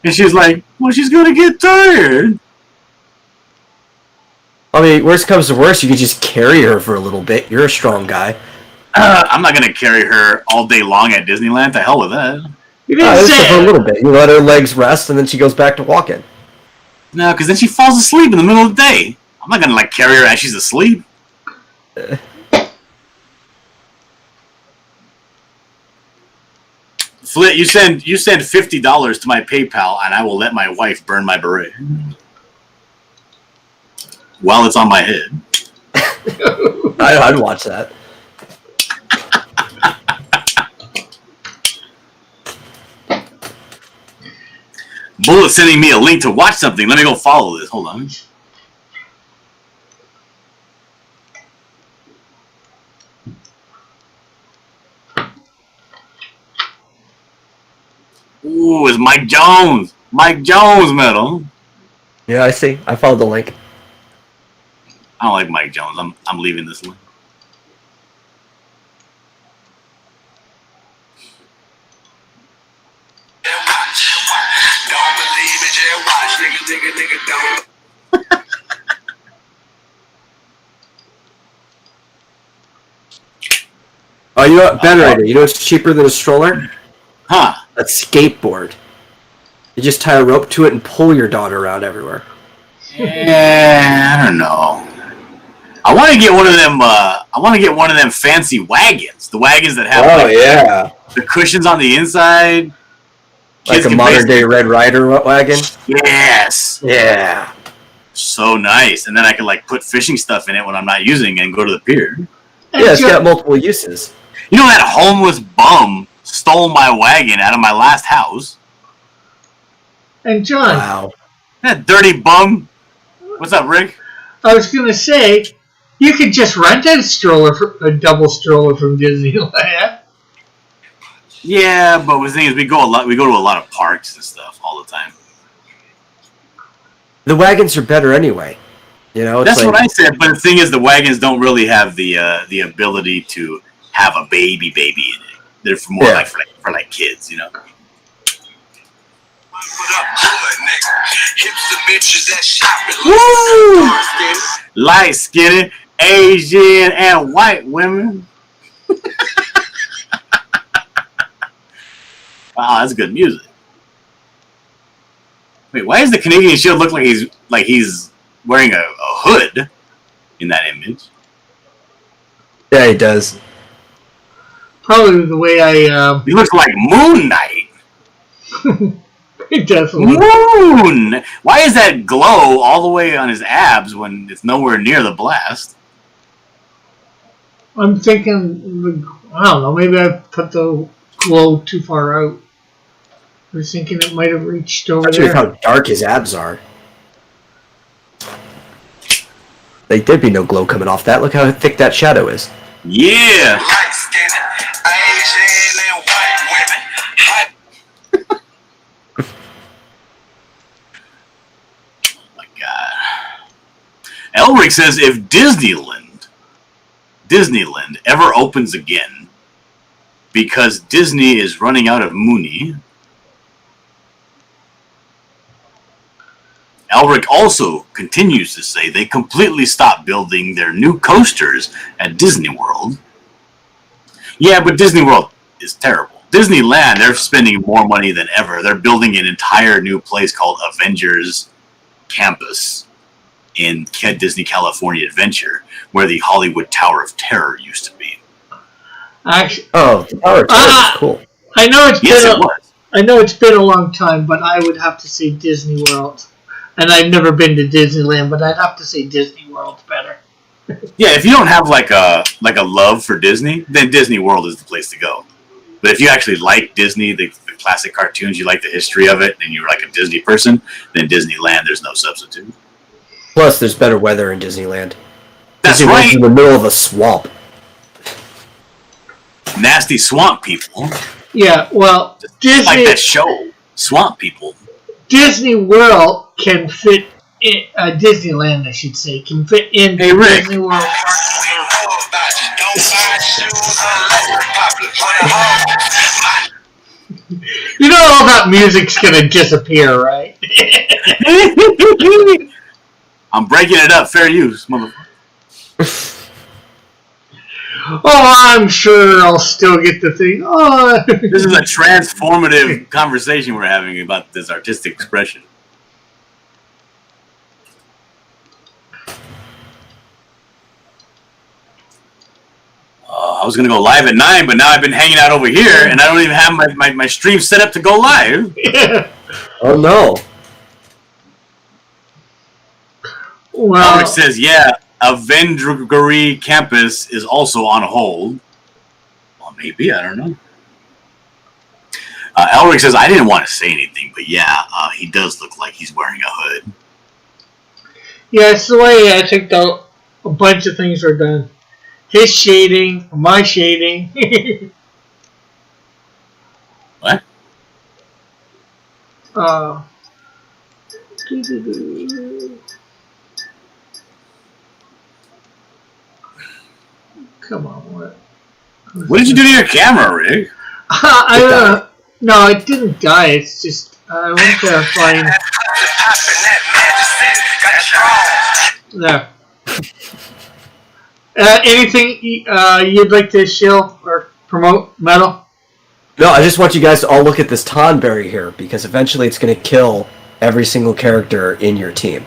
And she's like, well, she's going to get tired. I mean, worst comes to worst, you could just carry her for a little bit. You're a strong guy. I'm not going to carry her all day long at Disneyland. To hell with that. You didn't Just say for a it. little bit. You let her legs rest, and then she goes back to walking. No, because then she falls asleep in the middle of the day. I'm not going to, like, carry her as she's asleep. Flit, you send $50 to my PayPal, and I will let my wife burn my beret while it's on my head. I'd watch that. Bullet's sending me a link to watch something. Let me go follow this. Hold on. Ooh, it's Mike Jones. Mike Jones Metal. Yeah, I see. I followed the link. I don't like Mike Jones. I'm leaving this one. Don't believe it, yeah, watch, nigga, don't. Oh, you know what? Better idea. You know what's cheaper than a stroller? Huh. A skateboard. You just tie a rope to it and pull your daughter around everywhere. Yeah, I don't know. I want to get one of them. I want to get one of them fancy wagons. The wagons that have yeah. the cushions on the inside. Like Kids a can modern day Red Rider wagon? Yes. Yeah. So nice. And then I can like put fishing stuff in it when I'm not using it and go to the pier. Yeah, it's got multiple uses. You know that homeless bum stole my wagon out of my last house? And John, Wow. That dirty bum. What's up, Rick? I was going to say, you could just rent a double stroller from Disneyland. Yeah, but the thing is, we go to a lot of parks and stuff all the time. The wagons are better anyway. You know, it's That's like, what I said. But the thing is, the wagons don't really have the ability to have a baby in it. They're more Yeah. for kids, you know. Put up good, nigga. Hipster bitches that shop Woo! at Light skinned, Asian, and white women. Wow, that's good music. Wait, why does the Canadian shield look like he's wearing a hood in that image? yeah, he does. Probably the way He looks like Moon Knight. definitely. Moon! Why is that glow all the way on his abs when it's nowhere near the blast? I'm thinking, I don't know, maybe I put the glow too far out. I was thinking it might have reached over Especially there. with how dark his abs are. Like, there'd be no glow coming off that. Look how thick that shadow is. Yeah. Light-skinned, Asian, and white women. Hot Oh my God. Elric says if Disneyland ever opens again because Disney is running out of money. Elric also continues to say they completely stopped building their new coasters at Disney World. Yeah, but Disney World is terrible. Disneyland, they're spending more money than ever. They're building an entire new place called Avengers Campus in Disney California Adventure, where the Hollywood Tower of Terror used to be. Actually, Oh, the Tower of Terror is cool. I know it's Yes, been it was. I know it's been a long time, but I would have to say Disney World. And I've never been to Disneyland, but I'd have to say Disney World's better. Yeah, if you don't have like a love for Disney, then Disney World is the place to go. But if you actually like Disney, the classic cartoons, you like the history of it, and you're like a Disney person, then Disneyland, there's no substitute. Plus, there's better weather in Disneyland. That's Disneyland's right. in the middle of a swamp. Nasty swamp people. Yeah, well, Like Disney that show, Swamp People. Disney World can fit in, Disneyland, I should say, can fit in Hey, Rick. Disney World. about you. Don't buy shoes unless it's popular. Put it home. You know all that music's gonna disappear, right? I'm breaking it up. Fair use, motherfucker. Oh, I'm sure I'll still get the thing. Oh, This is a transformative conversation we're having about this artistic expression. I was going to go live at 9, but now I've been hanging out over here, and I don't even have my stream set up to go live. Oh no. well, Alex says, yeah, Avengers Campus is also on hold. Well, maybe, I don't know. Elric says, I didn't want to say anything, but yeah, he does look like he's wearing a hood. yeah, it's the way I think a bunch of things are done. His shading, my shading. What? Come on, what? What did you do to your camera, Rick? No, it didn't die. It's just I went to find there. Anything you'd like to shill or promote, Metal? No, I just want you guys to all look at this Tonberry here, because eventually it's going to kill every single character in your team.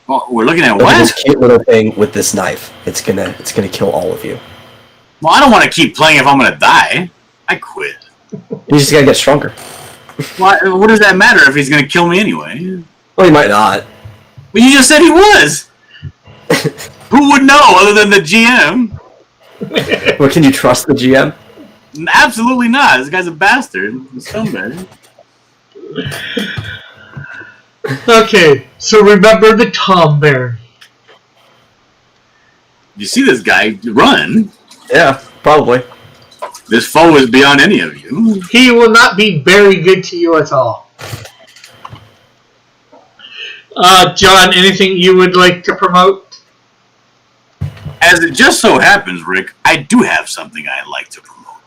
Well, we're looking at Look at what? this cute little thing with this knife. It's gonna kill all of you. Well, I don't want to keep playing if I'm going to die. I quit. You just gotta get stronger. What does that matter if he's going to kill me anyway? Well, you might not. But you just said he was. Who would know other than the GM? Well, can you trust the GM? Absolutely not. This guy's a bastard. A scumbag. Okay, so remember the Tomberry. You see this guy run. Yeah, probably. This foe is beyond any of you. He will not be very good to you at all. John, anything you would like to promote? As it just so happens, Rick, I do have something I'd like to promote.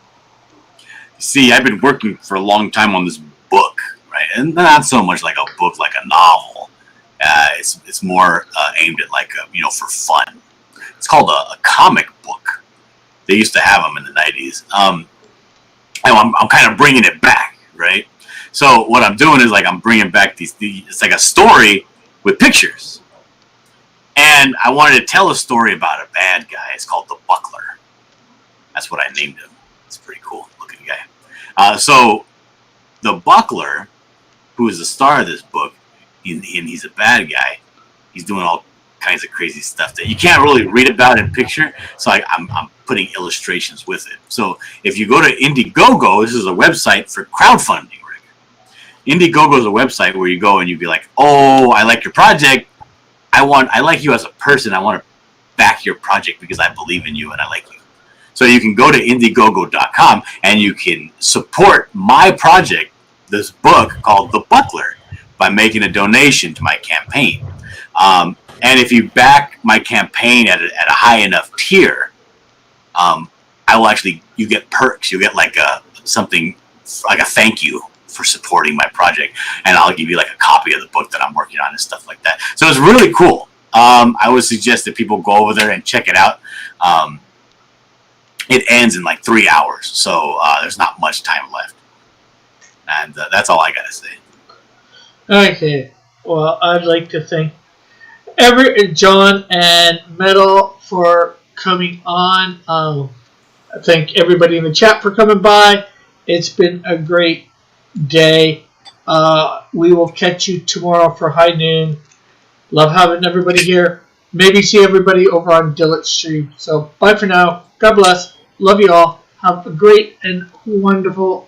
You see, I've been working for a long time on this book, right? And not so much like a book, like a novel. It's more aimed at like for fun. It's called a comic book. They used to have them in the 90s. And I'm kind of bringing it back, right? So what I'm doing is like I'm bringing back these. It's like a story with pictures. And I wanted to tell a story about a bad guy. It's called the Buckler. That's what I named him. It's a pretty cool looking guy. So the Buckler, who is the star of this book, he's a bad guy. He's doing all kinds of crazy stuff that you can't really read about in picture. So I'm putting illustrations with it. So if you go to Indiegogo, this is a website for crowdfunding, Rick. Indiegogo is a website where you go and you'd be like, oh, I like your project. I like you as a person. I want to back your project because I believe in you and I like you. So you can go to Indiegogo.com and you can support my project, this book called The Buckler, by making a donation to my campaign. And if you back my campaign at a high enough tier, you get perks. You get like something like a thank you for supporting my project, and I'll give you like a copy of the book that I'm working on and stuff like that. So it's really cool. I would suggest that people go over there and check it out. It ends in like 3 hours, so there's not much time left. And that's all I gotta say. Okay. Well, I'd like to thank John and Metal for coming on. I thank everybody in the chat for coming by. It's been a great day. We will catch you tomorrow for high noon. Love having everybody here. Maybe see everybody over on Dillet's stream. So bye for now. God bless. Love you all. Have a great and wonderful